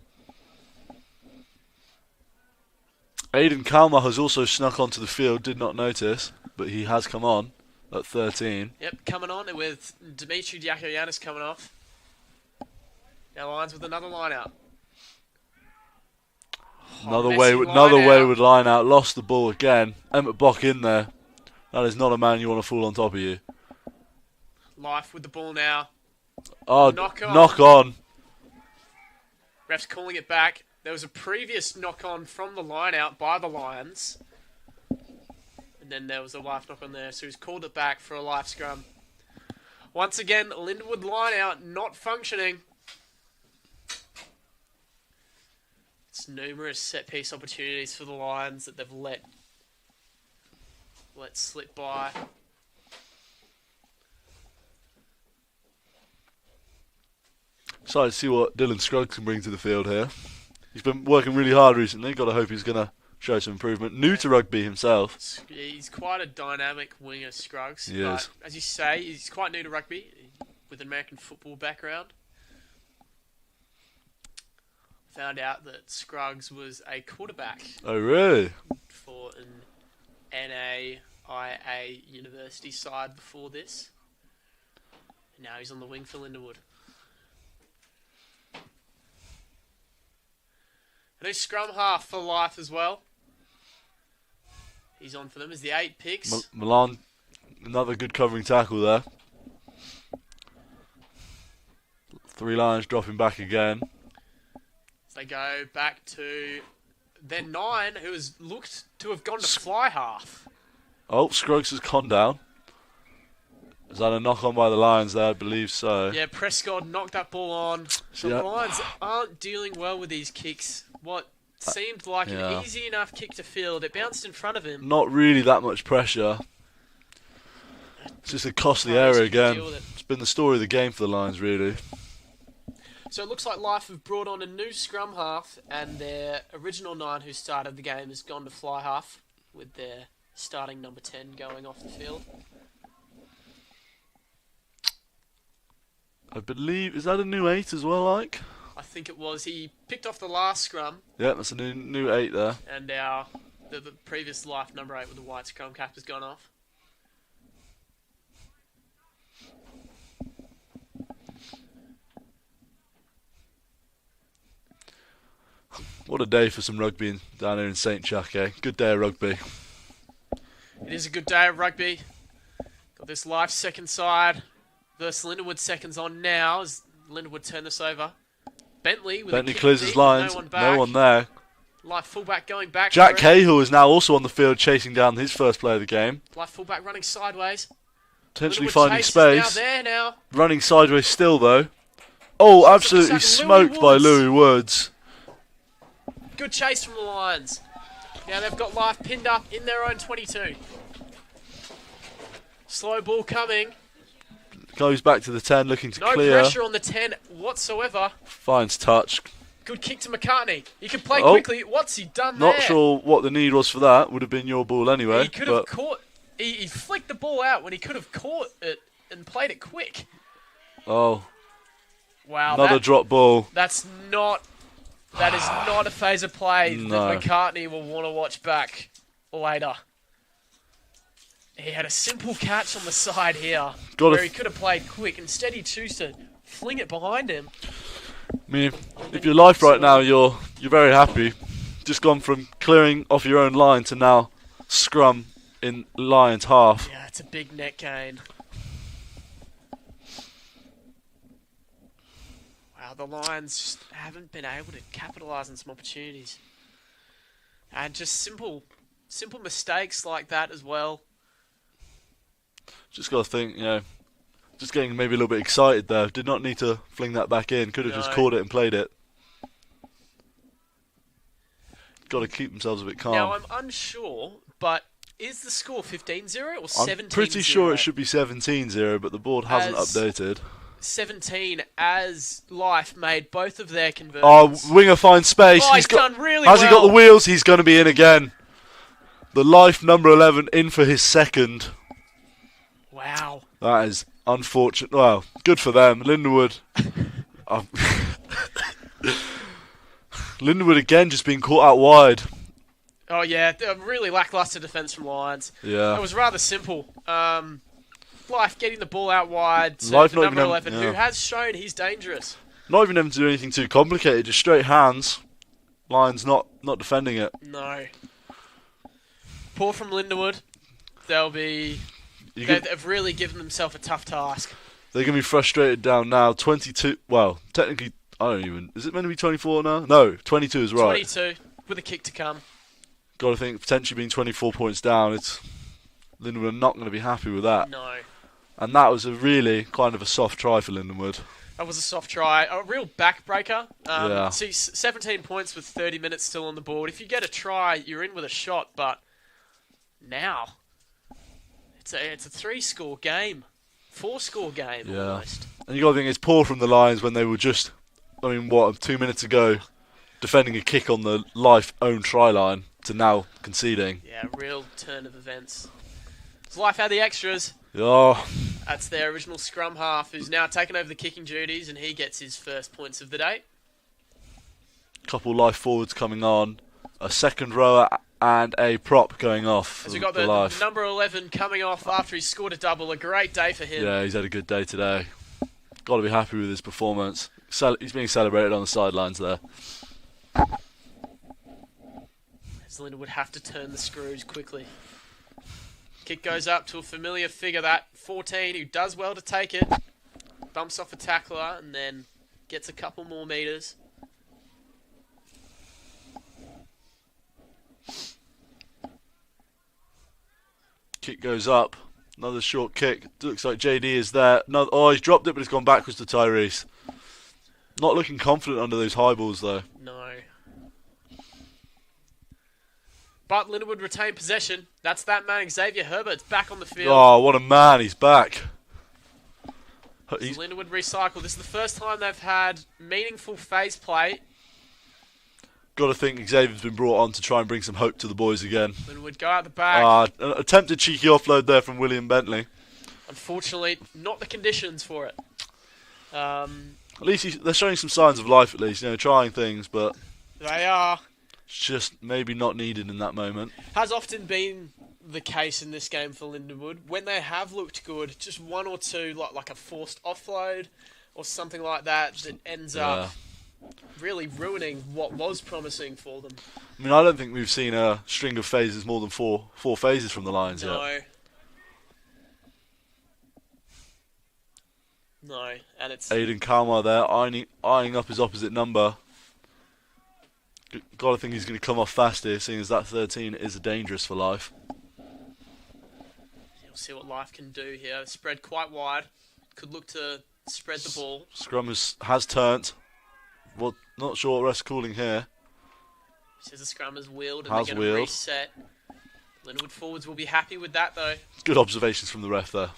Aidan Kalmar has also snuck onto the field, did not notice, but he has come on at 13.
Yep, coming on with Dimitri Diakoyannis coming off. Now Lions with another line out.
Another wayward line out, lost the ball again. Emmett Bock in there. That is not a man you want to fall on top of you.
Life with the ball now.
Oh, knock on.
Ref's calling it back. There was a previous knock-on from the line-out by the Lions. And then there was a Life knock-on there, so he's called it back for a Life scrum. Once again, Lindenwood line-out not functioning. It's numerous set-piece opportunities for the Lions that they've let slip by.
Excited to see what Dylan Scruggs can bring to the field here. He's been working really hard recently. Got to hope he's going to show some improvement. New to rugby himself.
He's quite a dynamic winger, Scruggs.
He is.
As you say, he's quite new to rugby with an American football background. Found out that Scruggs was a quarterback.
Oh, really?
For an NAIA university side before this. And now he's on the wing for Lindenwood. A new scrum half for Life as well. He's on for them as the 8 picks.
Milan, another good covering tackle there. 3 Lions dropping back again.
So they go back to their 9, who has looked to have gone to fly half.
Oh, Scruggs has gone down. Is that a knock on by the Lions there? I believe so.
Yeah, Prescott knocked that ball on. So
Yeah.
the Lions aren't dealing well with these kicks. What seemed like an easy enough kick to field, it bounced in front of him.
Not really that much pressure. It's just a costly error again. It's been the story of the game for the Lions, really.
So it looks like Life have brought on a new scrum half, and their original 9 who started the game has gone to fly half, with their starting number 10 going off the field.
I believe, is that a new 8 as well, Ike?
I think it was. He picked off the last scrum.
Yeah, that's a new 8 there.
And the previous Life number 8 with the white scrum cap has gone off.
What a day for some rugby down here in St. Chuck, eh? Good day of rugby.
It is a good day of rugby. Got this live second side versus Lindenwood seconds on now as Lindenwood turn this over. Bentley with a kick
clears
deep
his
with
lines. No one there.
Live fullback going back.
Jack Cahill is now also on the field chasing down his first play of the game.
Live fullback running sideways.
Potentially
Lindenwood
finding
chase
space.
is now there now.
Running sideways still though. Oh, absolutely smoked by
Woods.
Louis Woods.
Good chase from the Lions. Now they've got Life pinned up in their own 22. Slow ball coming.
Goes back to the 10 looking to
No
clear.
pressure on the 10 whatsoever.
Finds touch.
Good kick to McCartney. He can play
Oh.
quickly. What's he done there?
Not sure what the need was for that. Would have been your ball anyway.
He could have caught... He flicked the ball out when he could have caught it and played it quick.
Oh.
Wow.
Another drop ball.
That's not... That is not a phase of play
No.
that McCartney will want to watch back later. He had a simple catch on the side here where he could have played quick. Instead, he chose to fling it behind him.
I mean, if you're Life right now, you're very happy. Just gone from clearing off your own line to now scrum in Lions half.
Yeah, it's a big net gain. Wow, the Lions just haven't been able to capitalise on some opportunities. And just simple mistakes like that as well.
Just got to think, just getting maybe a little bit excited there. Did not need to fling that back in. Could have just caught it and played it. Got to keep themselves a bit calm.
Now, I'm unsure, but is the score 15-0 or 17-0?
I'm pretty sure it should be 17-0, but the board hasn't updated.
17 as Life made both of their conversions.
Oh, winger finds space.
Oh, he's done really well.
Has he got the wheels? He's going to be in again. The Life number 11 in for his second.
Wow.
That is unfortunate. Well, good for them. Lindenwood. Lindenwood again just being caught out wide.
Oh, yeah. Really lacklustre defence from Lions.
Yeah.
It was rather simple. Life getting the ball out wide to
Life
the number 11,
yeah.
who has shown he's dangerous.
Not even having to do anything too complicated. Just straight hands. Lions not defending it.
No. Poor from Lindenwood. They've really given themselves a tough task.
They're going to be frustrated down now. 22. Well, technically, I don't even. Is it meant to be 24 now? No, 22 is right.
22 with a kick to come.
Got to think potentially being 24 points down. Lindenwood are not going to be happy with that.
No.
And that was a really kind of a soft try for Lindenwood.
That was a soft try. A real backbreaker.
Yeah.
See, 17 points with 30 minutes still on the board. If you get a try, you're in with a shot. But now, it's a 3-score game. 4-score game almost.
And you got to think it's poor from the Lions when they were just, 2 minutes ago, defending a kick on the Life own try line to now conceding.
Yeah, real turn of events. Does Life had the extras?
Oh.
That's their original scrum half, who's now taken over the kicking duties, and he gets his first points of the day.
Couple Life forwards coming on, a second rower and a prop going off.
As we got the
Life.
number 11 coming off after he scored a double. A great day for him.
Yeah, he's had a good day today. Got to be happy with his performance. He's being celebrated on the sidelines there.
As Linda would have to turn the screws quickly. Kick goes up to a familiar figure, that 14, who does well to take it. Bumps off a tackler and then gets a couple more metres.
Kick goes up. Another short kick. Looks like JD is there. He's dropped it, but it's gone backwards to Tyrese. Not looking confident under those high balls, though.
No. But Lindenwood retain possession. That's that man, Xavier Herbert's back on the field.
Oh, what a man. He's back.
Lindenwood recycle. This is the first time they've had meaningful phase play.
Got to think Xavier's been brought on to try and bring some hope to the boys again.
Lindenwood go out the back.
An attempted cheeky offload there from William Bentley.
Unfortunately, not the conditions for it.
At least they're showing some signs of life, at least, trying things, but
they are.
It's just maybe not needed in that moment.
Has often been the case in this game for Lindenwood. When they have looked good, just one or two, like a forced offload or something like that ends up really ruining what was promising for them.
I mean, I don't think we've seen a string of phases more than four phases from the Lions yet.
No, and it's...
Aiden Kalmar there, eyeing up his opposite number. Gotta think he's going to come off fast here, seeing as that 13 is dangerous for Life.
We'll see what Life can do here. Spread quite wide. Could look to spread the ball.
Scrum has turned. Well, not sure what ref's calling here.
Says the scrum has wheeled and they're going to reset. Lindenwood forwards will be happy with that though.
Good observations from the ref there.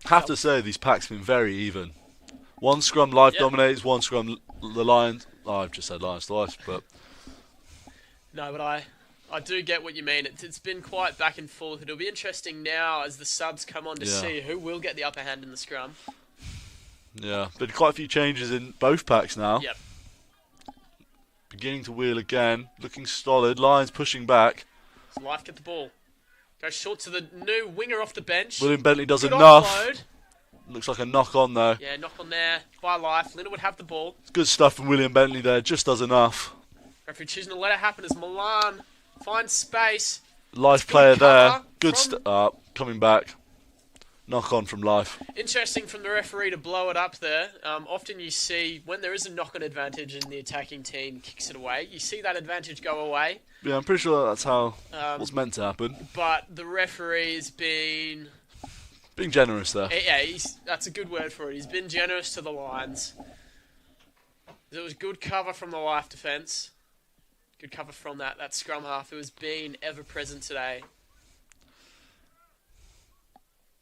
Have to say these packs have been very even. One scrum Life dominates, one scrum the Lions. Oh, I've just said Lions twice, but
no, but I do get what you mean. It's been quite back and forth. It'll be interesting now as the subs come on to see who will get the upper hand in the scrum.
Yeah, been quite a few changes in both packs now.
Yep.
Beginning to wheel again, looking solid. Lions pushing back.
Does Life get the ball? Goes short to the new winger off the bench.
William Bentley does
Good
enough.
Offload.
Looks like a knock on though.
Yeah, knock on there by Life. Lindenwood have the ball.
Good stuff from William Bentley there, just does enough.
Referee choosing to let it happen as Milan finds space.
Life player there. Good coming back. Knock on from Life.
Interesting from the referee to blow it up there. Often you see when there is a knock-on advantage and the attacking team kicks it away, you see that advantage go away.
Yeah, I'm pretty sure that's how what's meant to happen.
But the referee's been
generous there.
Yeah, that's a good word for it. He's been generous to the Lions. There was good cover from the Life defence. Good cover from that scrum half who has been ever present today.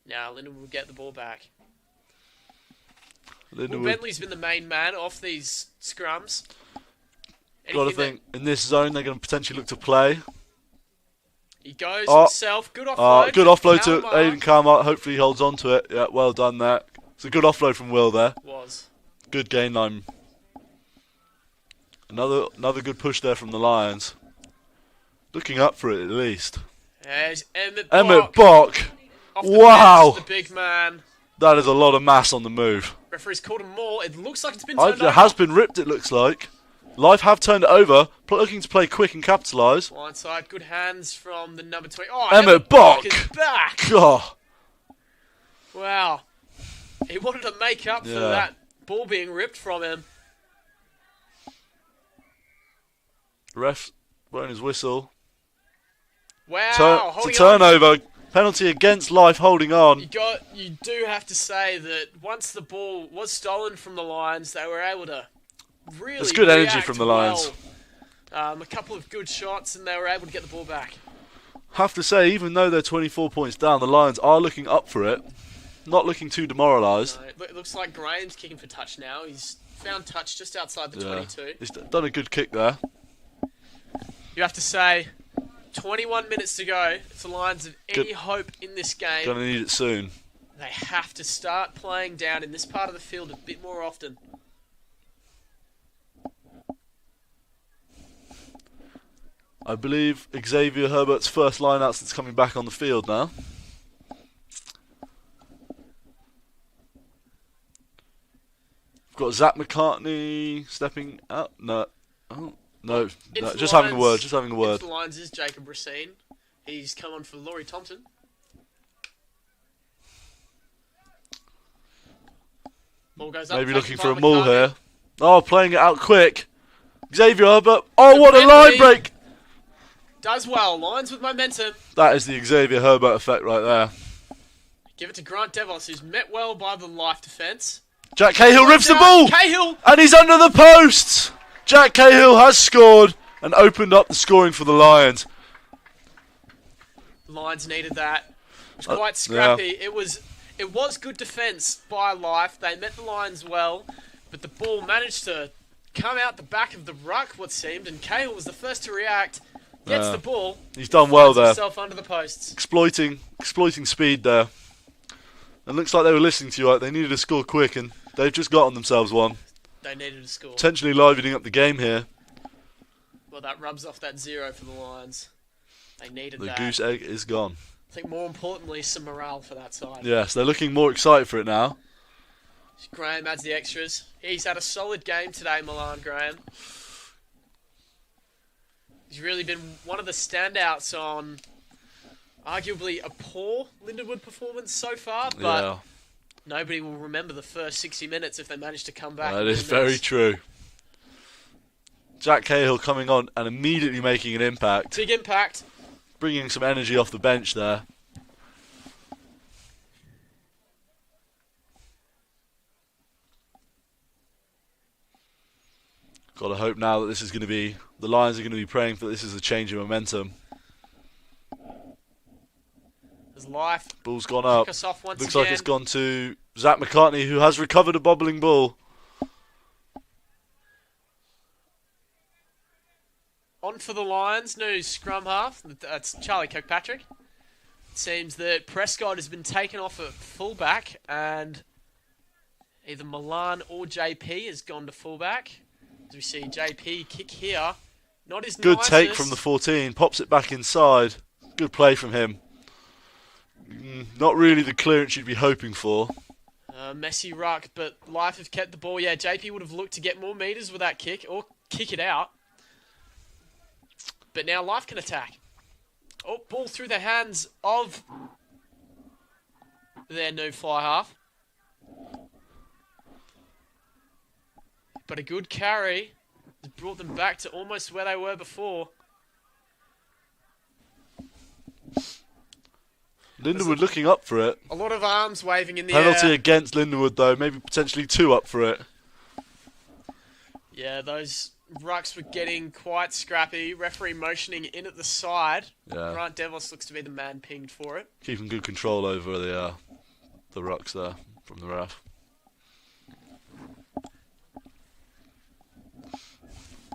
Now Lindenwood will get the ball back. Will Bentley's been the main man off these scrums.
Got to think, in this zone they're going to potentially look to play.
He goes himself. Good offload.
Good offload to Aiden Kalmar. Hopefully he holds on to it. Yeah, well done there. It's a good offload from Will there.
Was.
Good gain line. Another good push there from the Lions. Looking up for it at least.
There's
Emmett Bock.
Wow. The big man.
That is a lot of mass on the move.
Referee's called a maul. It looks like it's been turned over.
It has been ripped, it looks like. Life have turned it over, looking to play quick and capitalise.
Blindside, good hands from the number 20. Oh,
Emmett Bock
is back.
God.
Wow. He wanted to make up for that ball being ripped from him.
Ref blowing his whistle.
Wow.
It's a turnover. Penalty against Life, holding on.
You do have to say that once the ball was stolen from the Lions, they were able to really
It's good energy from the Lions.
A couple of good shots, and they were able to get the ball back.
Have to say, even though they're 24 points down, the Lions are looking up for it. Not looking too demoralised.
No, it looks like Graham's kicking for touch now. He's found touch just outside the 22.
He's done a good kick there.
You have to say, 21 minutes to go. If the Lions have any hope in this game,
gonna need it soon.
They have to start playing down in this part of the field a bit more often.
I believe Xavier Herbert's first line-out since coming back on the field now. We've got Zach McCartney stepping out. No. Oh. No, just having a word. Just having a word.
The Lions is Jacob Racine. He's come on for Laurie Thompson. Ball goes up.
Maybe looking for a maul here. Oh, playing it out quick. Xavier Herbert. Oh, what a line break!
Does well. Lions with momentum.
That is the Xavier Herbert effect right there.
Give it to Grant Devos, who's met well by the Life defence.
Jack Cahill rips the ball!
Cahill!
And he's under the posts! Jack Cahill has scored and opened up the scoring for the Lions.
The Lions needed that. It was quite scrappy.
Yeah.
It was good defence by Life. They met the Lions well, but the ball managed to come out the back of the ruck, what seemed, and Cahill was the first to react. Gets the ball.
He's done well there.
Himself under the posts.
Exploiting speed there. And looks like they were listening to you. Right? They needed to score quick, and they've just gotten themselves one.
They needed to score.
Potentially livening up the game here.
Well, that rubs off that 0 for the Lions. They needed that.
The goose egg is gone.
I think more importantly, some morale for that side.
Yes, they're looking more excited for it now.
Graham adds the extras. He's had a solid game today, Milan Graham. He's really been one of the standouts on arguably a poor Lindenwood performance so far, but nobody will remember the first 60 minutes if they manage to come back.
That is very true. Jack Cahill coming on and immediately making an impact.
Big impact.
Bringing some energy off the bench there. Got to hope now that this is going to be... The Lions are going to be praying for this is a change in momentum.
There's life.
Ball's gone up.
Looks
again. Like it's gone to Zach McCartney, who has recovered a bobbling ball.
On for the Lions, new scrum half. That's Charlie Kirkpatrick. It seems that Prescott has been taken off at fullback, and either Milan or JP has gone to fullback. As we see JP kick here. Not his
Good
nicest.
take from the 14. Pops it back inside. Good play from him. Not really the clearance you'd be hoping for.
Messy ruck, but Life have kept the ball. Yeah, JP would have looked to get more metres with that kick, or kick it out. But now Life can attack. Oh, ball through the hands of their new fly half. But a good carry has brought them back to almost where they were before.
Lindenwood looking up for it.
A lot of arms waving in the air.
Penalty against Lindenwood though, maybe potentially 2 up for it.
Yeah, those rucks were getting quite scrappy. Referee motioning in at the side.
Yeah.
Grant Devos looks to be the man pinged for it.
Keeping good control over the rucks there from the ref.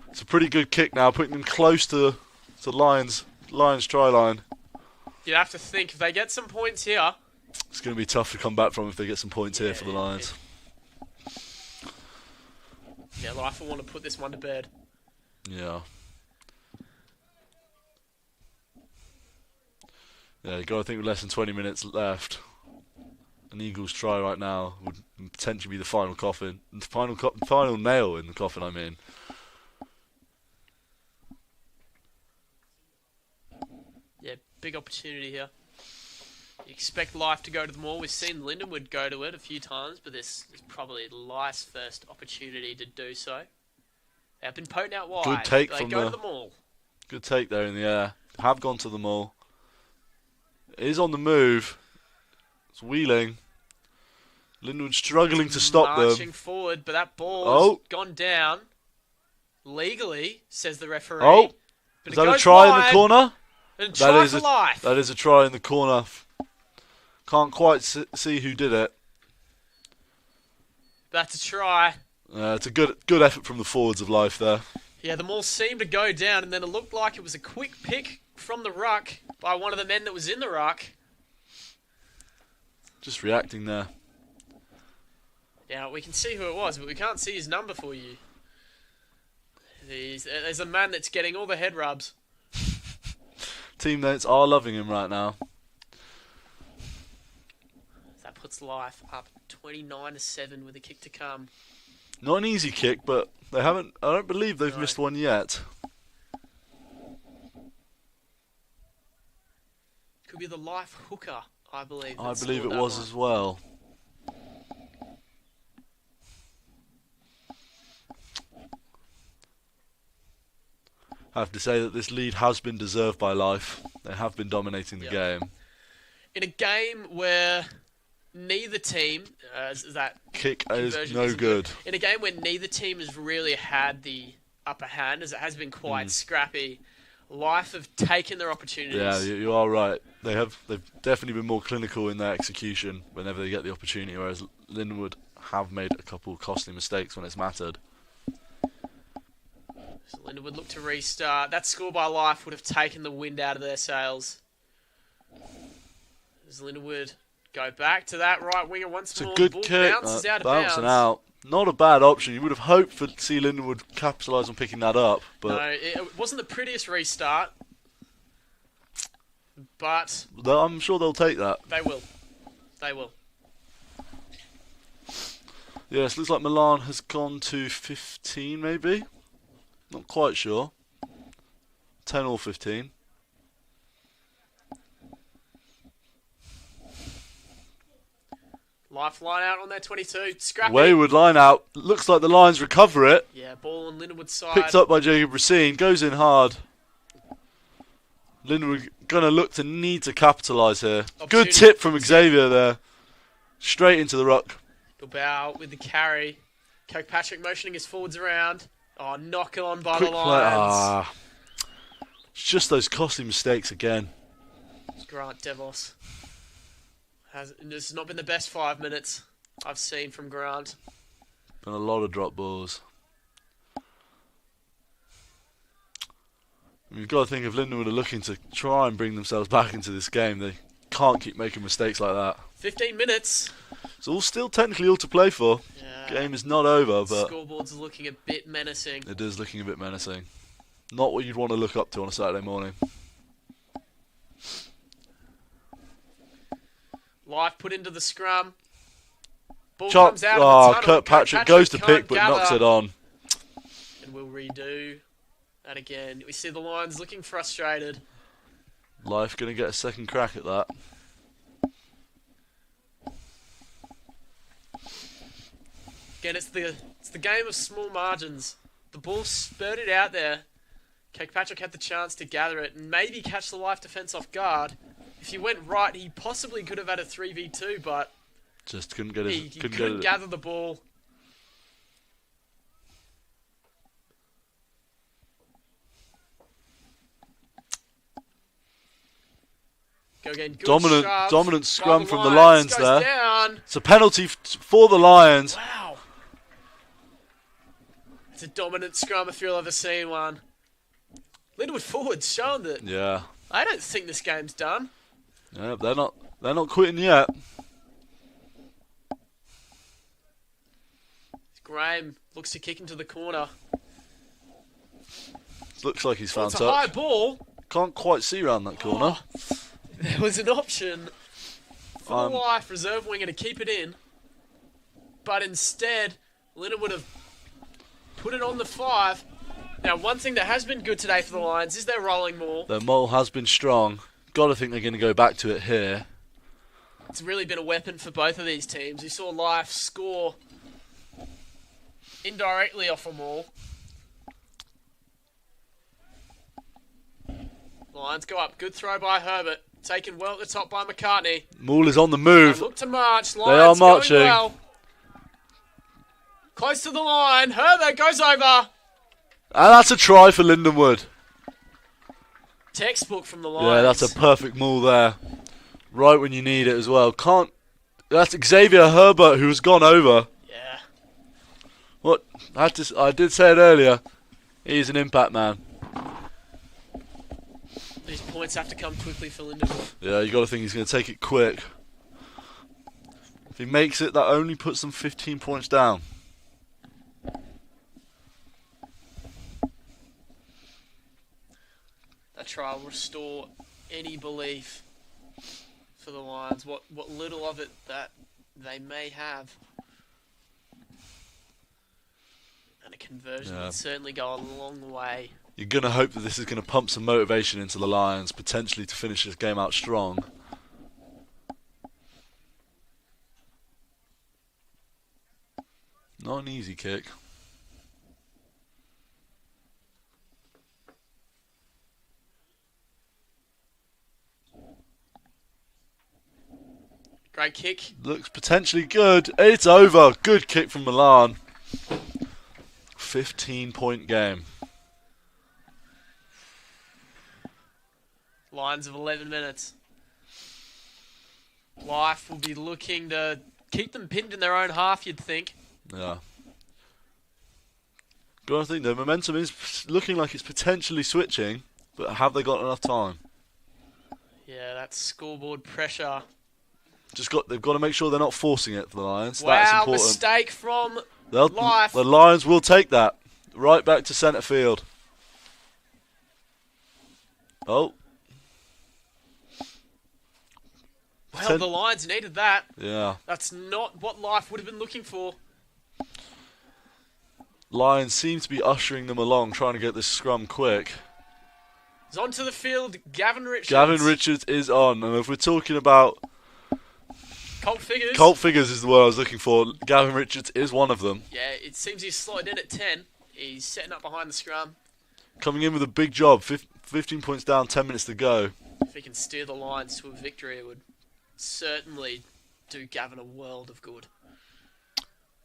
It's a pretty good kick now, putting them close to Lions try line.
You'd have to think if they get some points here.
It's going to be tough to come back from if they get some points here for the Lions.
Yeah, Life will want to put this one to bed.
Yeah. Yeah, you got to think with less than 20 minutes left. An Eagles try right now would potentially be the final coffin, final nail in the coffin. I mean.
Yeah, big opportunity here. You expect Life to go to the maul. We've seen Lindenwood go to it a few times, but this is probably Life's first opportunity to do so. They've been potent out wide.
Good take
they
from
go to the maul.
Good take there in the air. Have gone to the maul. It is on the move. It's wheeling. Lindenwood struggling to stop them.
Marching forward, but that ball's gone down. Legally, says the referee.
Oh,
but
is that a try in the corner?
And try for Life.
That is a try in the corner. Can't quite see who did it.
That's a try.
It's a good effort from the forwards of Life there.
Yeah, the maul seemed to go down, and then it looked like it was a quick pick from the ruck by one of the men that was in the ruck.
Just reacting there.
Now, we can see who it was, but we can't see his number for you. There's a man that's getting all the head rubs.
Teammates are loving him right now.
That puts Life up 29-7 with a kick to come.
Not an easy kick, but they haven't. I don't believe they've missed one yet.
Could be the Life hooker, I believe.
I believe it was as well. I have to say that this lead has been deserved by Life. They have been dominating the game.
In a game where neither team that
kick is no good.
In a game where neither team has really had the upper hand, as it has been quite scrappy, Life have taken their opportunities.
Yeah, you are right. They've definitely been more clinical in their execution whenever they get the opportunity, whereas Lindenwood have made a couple costly mistakes when it's mattered.
So Lindenwood look to restart. That score by Life would have taken the wind out of their sails. Does Lindenwood go back to that right winger once more?
It's a good kick.
Bounces out of
bouncing
bounds.
out. Not a bad option. You would have hoped for see Lindenwood capitalise on picking that up, but
no, it wasn't the prettiest restart. But
I'm sure they'll take that.
they will. They will.
Yes, looks like Milan has gone to 15 maybe. Not quite sure. 10 or 15.
Lifeline out on their 22. Scrappy.
Wayward line out. Looks like the Lions recover it.
Yeah, ball on Lindenwood's side.
Picked up by Jacob Racine. Goes in hard. Lindenwood going to look to need to capitalise here. Good tip from Xavier there. Straight into the ruck.
Bilbao with the carry. Kirkpatrick motioning his forwards around. Oh, knock on by
Quick
the
play.
Lions.
It's just those costly mistakes again.
Grant Devos. This has not been the best 5 minutes I've seen from Grant.
Been a lot of drop balls. You've got to think if Lindenwood are looking to try and bring themselves back into this game, they can't keep making mistakes like that.
15 minutes.
It's all still technically all to play for.
Yeah.
Game is not over, but
Scoreboard's looking a bit menacing.
it is looking a bit menacing. Not what you'd want to look up to on a Saturday morning.
Life put into the scrum. Ball
Chop.
comes out of the tunnel.
Kirkpatrick goes to pick, but
gather.
knocks it on.
And we'll redo that again. We see the Lions looking frustrated.
Life going to get a second crack at that.
Again, it's the game of small margins. The ball spurted out there. Kirkpatrick had the chance to gather it and maybe catch the Life defence off guard. If he went right, he possibly could have had a 3v2, but
Just couldn't get it.
he couldn't gather the ball. Go again. Good shove
Dominant scrum
by
from the Lions
goes
there.
Down.
It's a penalty for the Lions.
Wow. It's a dominant scrum if you've ever seen one. Lindenwood forwards showing that
Yeah.
I don't think this game's done.
Yeah, they're not quitting yet.
Graham looks to kick into the corner.
Looks like he's
Oh,
found
it's a high
touch.
ball.
Can't quite see around that corner.
There was an option for the Life reserve winger to keep it in, but instead, Lindenwood would have put it on the 5. Now, one thing that has been good today for the Lions is their rolling maul.
Their maul has been strong. Got to think they're going to go back to it here.
It's really been a weapon for both of these teams. We saw Life score indirectly off a maul. Lions go up. Good throw by Herbert. Taken well at the top by McCartney.
Maul is on the move.
They look to march.
They are
Lions
marching.
going well. Close to the line. Herbert goes over.
And that's a try for Lindenwood.
Textbook from the Lions.
Yeah, that's a perfect maul there. Right when you need it as well. That's Xavier Herbert who's gone over.
Yeah.
What? I did say it earlier. He's an impact man.
These points have to come quickly for Lindenwood.
Yeah, you got to think he's going to take it quick. If he makes it, that only puts them 15 points down.
That try will restore any belief for the Lions. What little of it that they may have. And a conversion would certainly go a long way.
You're going to hope that this is going to pump some motivation into the Lions, potentially to finish this game out strong. Not an easy kick.
Great kick.
Looks potentially good. It's over. Good kick from Milan. 15-point game.
Lions of 11 minutes. Life will be looking to keep them pinned in their own half, you'd think.
Yeah. Got to think the momentum is looking like it's potentially switching, but have they got enough time?
Yeah, that's scoreboard pressure.
They've got to make sure they're not forcing it for the Lions.
Wow,
That's important.
mistake from Life.
The Lions will take that right back to centre field. Oh.
Well, the Lions needed that.
Yeah.
That's not what life would have been looking for.
Lions seem to be ushering them along, trying to get this scrum quick.
He's onto the field, Gavin Richards.
Gavin Richards is on, and if we're talking about
Colt figures.
Colt figures is the word I was looking for. Gavin Richards is one of them.
Yeah, it seems he's slotted in at 10. He's setting up behind the scrum.
Coming in with a big job. 15 points down, 10 minutes to go.
If he can steer the Lions to a victory, it would certainly do Gavin a world of good.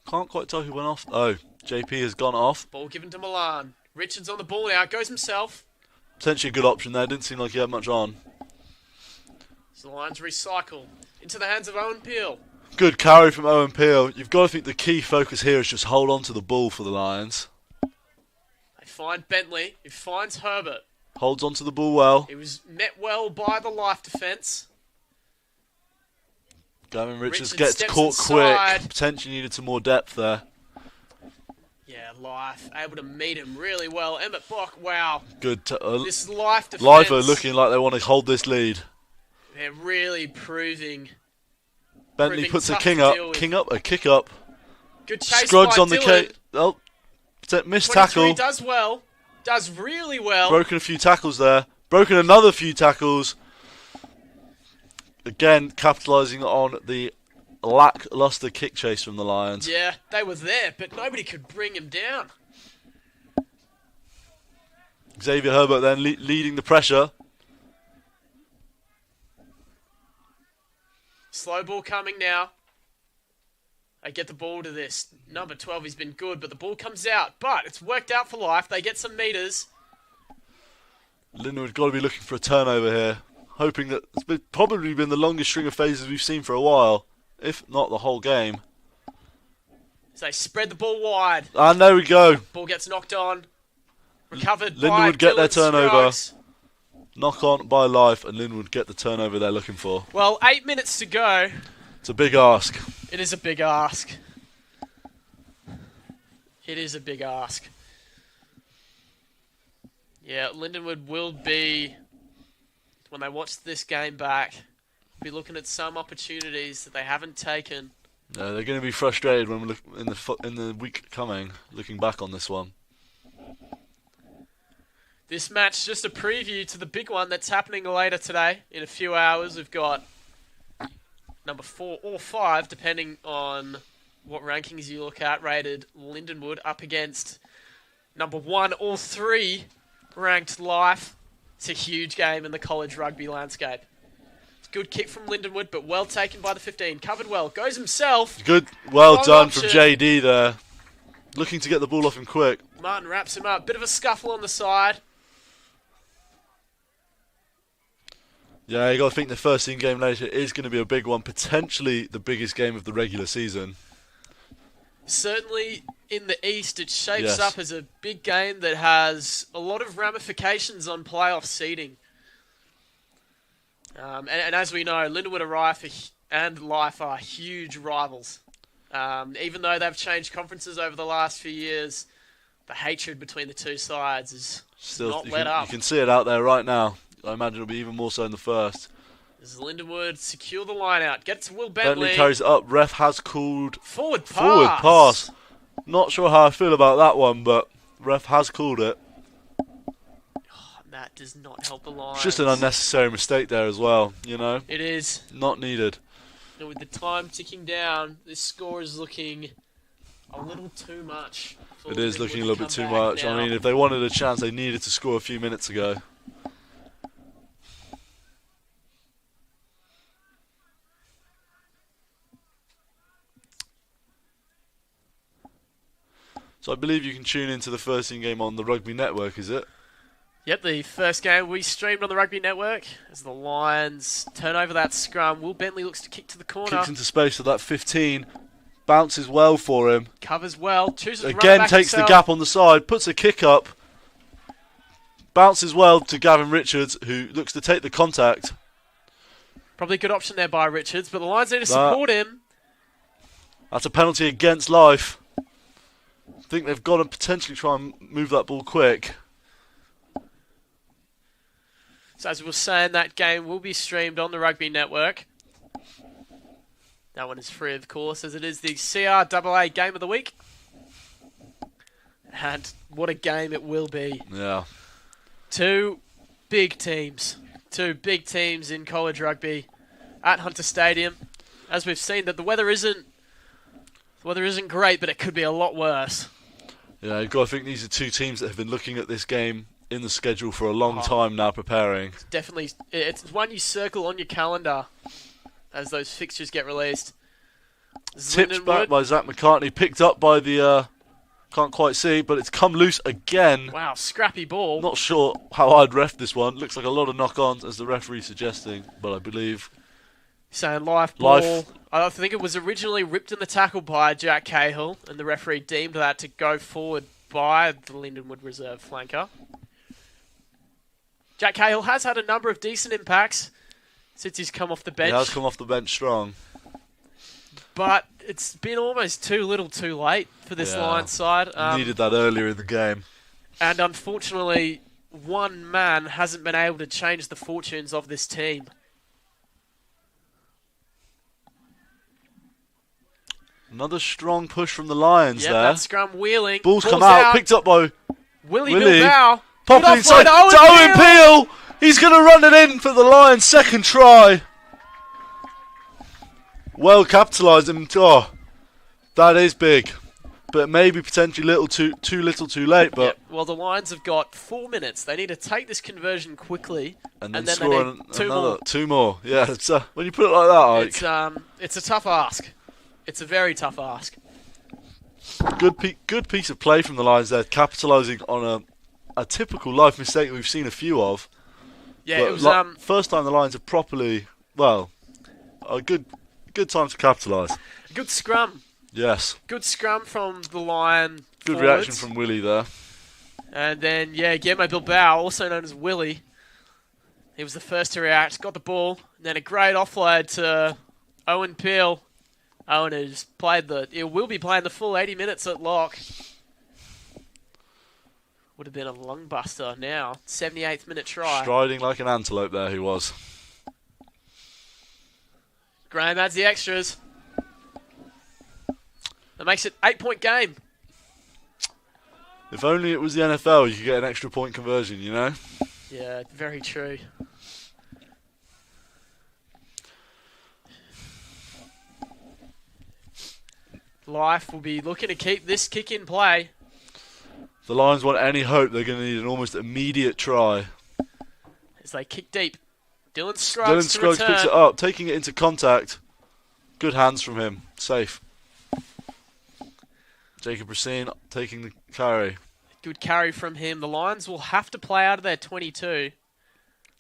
Can't quite tell who went off. Oh, JP has gone off.
Ball given to Milan. Richards on the ball now. Goes himself.
Potentially a good option there. Didn't seem like he had much on.
So the Lions recycle into the hands of Owen Peel.
Good carry from Owen Peel. You've got to think the key focus here is just hold on to the ball for the Lions.
They find Bentley, who finds Herbert.
Holds on to the ball well.
He was met well by the life defence.
Gavin Richards
Richards
gets caught
inside.
quick. Potentially needed some more depth there.
Yeah, life able to meet him really well. Emmett Block, wow.
Good.
This life defence.
Live are looking like they want to hold this lead.
They're really proving.
Bentley puts a
tough
king
to
up.
deal with.
King up. A kick up.
Good chase
Scruggs
by
on the
Dylan.
K. Oh, missed
23
tackle.
does well. Does really well.
Broken a few tackles there. Broken another few tackles. Again, capitalising on the lackluster kick chase from the Lions.
Yeah, they were there, but nobody could bring him down.
Xavier Herbert then leading the pressure.
Slow ball coming now. They get the ball to this. Number 12, he's been good, but the ball comes out. But it's worked out for life. They get some meters.
Lindenwood got to be looking for a turnover here. Hoping that it's probably been the longest string of phases we've seen for a while. If not the whole game.
So they spread the ball wide.
And there we go.
Ball gets knocked on. Recovered by
Lindenwood get their
Dylan
turnover.
Scruggs.
Knock on by life, and Lindenwood get the turnover they're looking for.
Well, 8 minutes to go.
It's a big ask.
It is a big ask. It is a big ask. Yeah, Lindenwood will be, when they watch this game back, be looking at some opportunities that they haven't taken.
No, they're going to be frustrated when we look in the week coming, looking back on this one.
This match, just a preview to the big one that's happening later today. In a few hours, we've got number 4 or 5, depending on what rankings you look at, rated Lindenwood up against number 1 or 3 ranked Life. It's a huge game in the college rugby landscape. It's a good kick from Lindenwood, but well taken by the 15. Covered well. Goes himself.
Good, well
Long
done
option.
from JD there. Looking to get the ball off him quick.
Martin wraps him up. Bit of a scuffle on the side.
Yeah, you got to think the first team game later is going to be a big one, potentially the biggest game of the regular season.
Certainly in the East, it shapes
Yes.
up as a big game that has a lot of ramifications on playoff seeding. And as we know, Lindenwood and Life are huge rivals. Even though they've changed conferences over the last few years, the hatred between the two sides is
Still,
not
you
let up.
You can see it out there right now. I imagine it'll be even more so in the first.
As Lindenwood secure the line out. Get to Will Bentley.
Bentley carries it up. Ref has called
Forward pass.
forward pass. Not sure how I feel about that one, but ref has called it.
That does not help the Lions.
It's just an unnecessary mistake there as well, you know?
It is.
Not needed.
And with the time ticking down, this score is looking a little too much.
It is looking a little bit too much. I mean, if they wanted a chance, they needed to score a few minutes ago. So I believe you can tune into the first team game on the Rugby Network, is it?
Yep, the first game we streamed on the Rugby Network as the Lions turn over that scrum. Will Bentley looks to kick to the corner.
Kicks into space with that 15. Bounces well for him.
Covers well. Chooses to run
Again,
back
takes
himself.
the gap on the side. Puts a kick up. Bounces well to Gavin Richards, who looks to take the contact.
Probably a good option there by Richards, but the Lions need to support him.
That's a penalty against Life. I think they've got to potentially try and move that ball quick.
So as we were saying, that game will be streamed on the Rugby Network. That one is free, of course, as it is the CRAA Game of the Week. And what a game it will be.
Yeah.
Two big teams in college rugby at Hunter Stadium. As we've seen, that the weather isn't great, but it could be a lot worse.
Yeah, you've got to think these are two teams that have been looking at this game in the schedule for a long time now, preparing.
Definitely, it's one you circle on your calendar as those fixtures get released.
Tipped back by Zach McCartney, picked up by the, can't quite see, but it's come loose again.
Wow, scrappy ball.
Not sure how I'd ref this one. Looks like a lot of knock-ons, as the referee suggesting, but I believe...
Saying live ball. I think it was originally ripped in the tackle by Jack Cahill, and the referee deemed that to go forward by the Lindenwood reserve flanker. Jack Cahill has had a number of decent impacts since he's come off the bench.
He has come off the bench strong.
But it's been almost too little too late for this Lions side.
Needed that earlier in the game.
And unfortunately, one man hasn't been able to change the fortunes of this team.
Another strong push from the Lions there.
That scrum wheeling.
Ball's come out, picked up by
Willie Bilbao.
Popping inside to Owen Peel. He's going to run it in for the Lions' second try. Well capitalised him. Oh, that is big. But maybe potentially too little too late. But
well, the Lions have got 4 minutes. They need to take this conversion quickly.
And then score two more. Yeah, it's, when you put it like that, Ike.
It's a tough ask. It's a very tough ask.
Good piece of play from the Lions there, capitalising on a typical life mistake we've seen a few of.
Yeah,
but
it was
first time the Lions have properly, a good time to capitalise.
Good scrum.
Yes.
Good scrum from the Lion.
Good
forwards.
reaction from Willie there.
And then Guillermo Bilbao, also known as Willie. He was the first to react, got the ball, and then a great offload to Owen Peel. Owen has will be playing the full 80 minutes at lock. Would have been a lung buster now. 78th minute try.
Striding like an antelope there he was.
Graham adds the extras. That makes it 8-point game.
If only it was the NFL, you could get an extra point conversion, you know?
Yeah, very true. Life will be looking to keep this kick in play.
If the Lions want any hope, they're going to need an almost immediate try.
As they kick deep. Dylan Scruggs
picks it up, taking it into contact. Good hands from him. Safe. Jacob Racine taking the carry.
Good carry from him. The Lions will have to play out of their 22.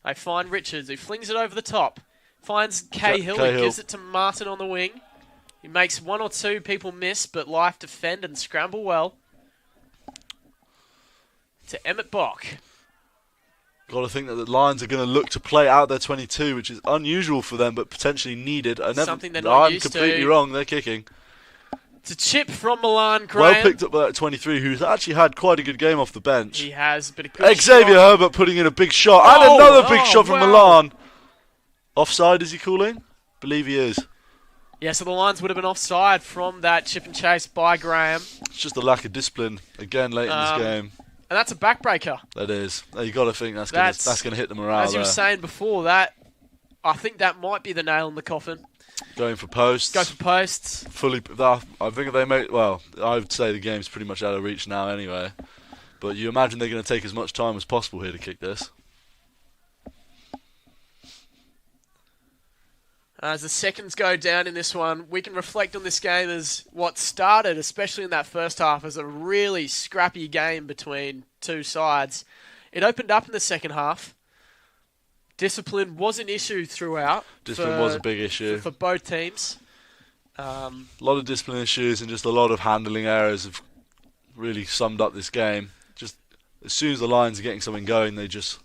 They find Richards, who flings it over the top. Finds Cahill, who gives it to Martin on the wing. He makes one or two people miss, but Life defend and scramble well. To Emmett Bock.
Got to think that the Lions are going to look to play out their 22, which is unusual for them, but potentially needed.
Something they're not used to.
I'm completely wrong. They're kicking.
It's a chip from Milan Graham.
Well picked up by that 23, who's actually had quite a good game off the bench.
He has, but a good
Xavier
shot.
Herbert putting in a big shot. And another big shot from Milan. Offside, is he calling? Believe he is.
Yeah, so the Lions would have been offside from that chip and chase by Graham.
It's just a lack of discipline again late in this game.
And that's a backbreaker.
That is. You got to think that's going to hit the morale.
As you were saying before, I think that might be the nail in the coffin.
Going for posts.
Go for posts.
I think if they make, I would say the game's pretty much out of reach now anyway. But you imagine they're going to take as much time as possible here to kick this.
As the seconds go down in this one, we can reflect on this game as what started, especially in that first half, as a really scrappy game between two sides. It opened up in the second half. Discipline was an issue throughout.
Discipline was a big issue.
For both teams.
A lot of discipline issues and just a lot of handling errors have really summed up this game. Just as soon as the Lions are getting something going, they just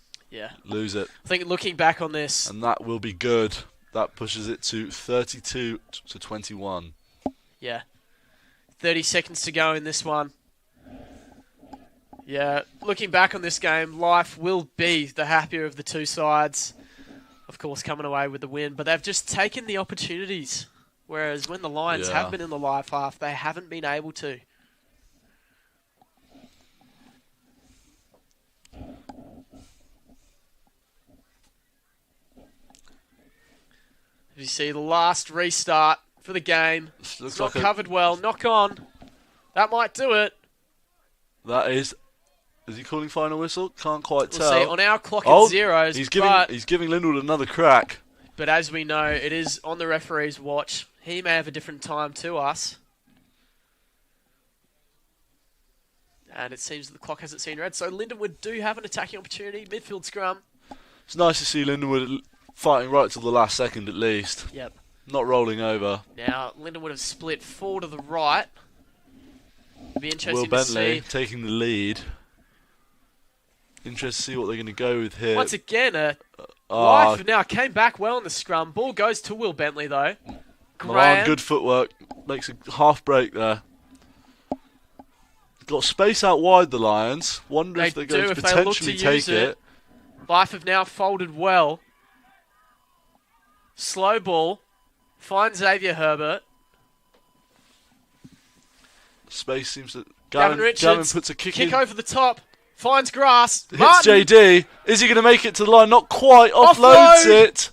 lose it.
I think looking back on this...
And that will be good. That pushes it to 32 to 21.
Yeah. 30 seconds to go in this one. Yeah, looking back on this game, Life will be the happier of the two sides. Of course, coming away with the win. But they've just taken the opportunities Whereas when the Lions have been in the live half, they haven't been able to. You see the last restart for the game. It's not covered well. Knock on. That might do it.
That is he calling final whistle? Can't quite tell.
We'll see. On our clock it's zeros.
He's giving Lindenwood another crack.
But as we know, it is on the referee's watch. He may have a different time to us. And it seems that the clock hasn't seen red. So Lindenwood do have an attacking opportunity. Midfield scrum.
It's nice to see Lindenwood fighting right till the last second at least.
Yep.
Not rolling over.
Now, Lindenwood have split 4 to the right. It'll be interesting
Will Bentley
to see.
taking the lead. Interesting to see what they're going to go with here.
Once again, Life now came back well in the scrum. Ball goes to Will Bentley, though.
Milan, good footwork. Makes a half break there. Got space out wide, the Lions. Wonder if they're going to potentially take it.
Life have now folded well. Slow ball. Finds Xavier Herbert.
Space seems to...
Gavin Richards.
Gavin puts a kick in.
Over the top. Finds grass.
Hits JD. Is he going to make it to the line? Not quite. Offloads it.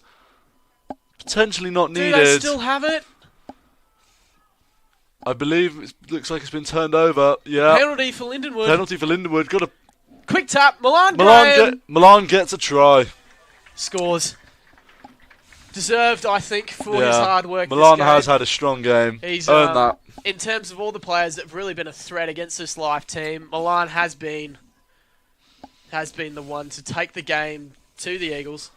Potentially not needed.
Do they still have it?
I believe it looks like it's been turned over. Yeah.
Penalty for Lindenwood.
Penalty for Lindenwood. Got a
quick tap. Milan
gets a try.
Scores. Deserved, I think, for his hard work.
Milan has had a strong game.
He's
earned that.
In terms of all the players that have really been a threat against this Life team, Milan has been the one to take the game to the Eagles.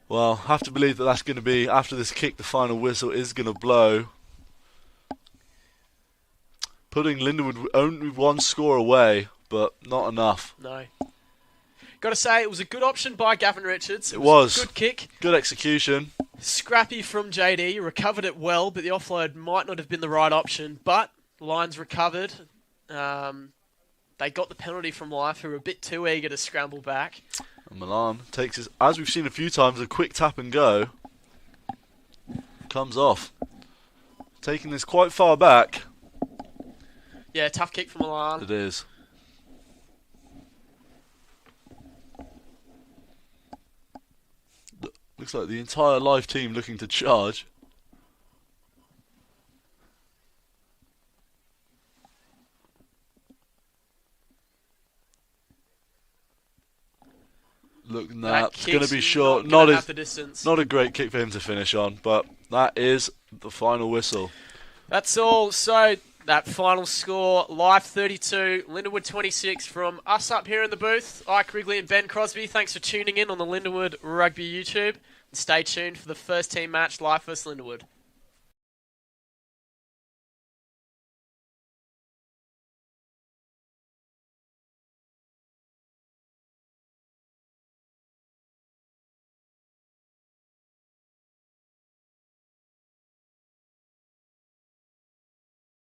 Well, I have to believe that that's going to be, after this kick, the final whistle is going to blow. Putting Lindenwood only 1 score away, but not enough.
No. Got to say, it was a good option by Gavin Richards.
It was.
A good kick.
Good execution.
Scrappy from JD. Recovered it well, but the offload might not have been the right option. But Lions recovered. They got the penalty from Life, who were a bit too eager to scramble back.
And Milan takes his, as we've seen a few times, a quick tap and go. Comes off. Taking this quite far back.
Yeah, tough kick from Milan.
It is. Looks like the entire Live team looking to charge. Look, it's going to be short. Not a great kick for him to finish on, but that is the final whistle.
That's all. So that final score, Live 32, Lindenwood 26 from us up here in the booth. Ike Wrigley and Ben Crosby, thanks for tuning in on the Lindenwood Rugby YouTube. And stay tuned for the first team match, Live vs Lindenwood.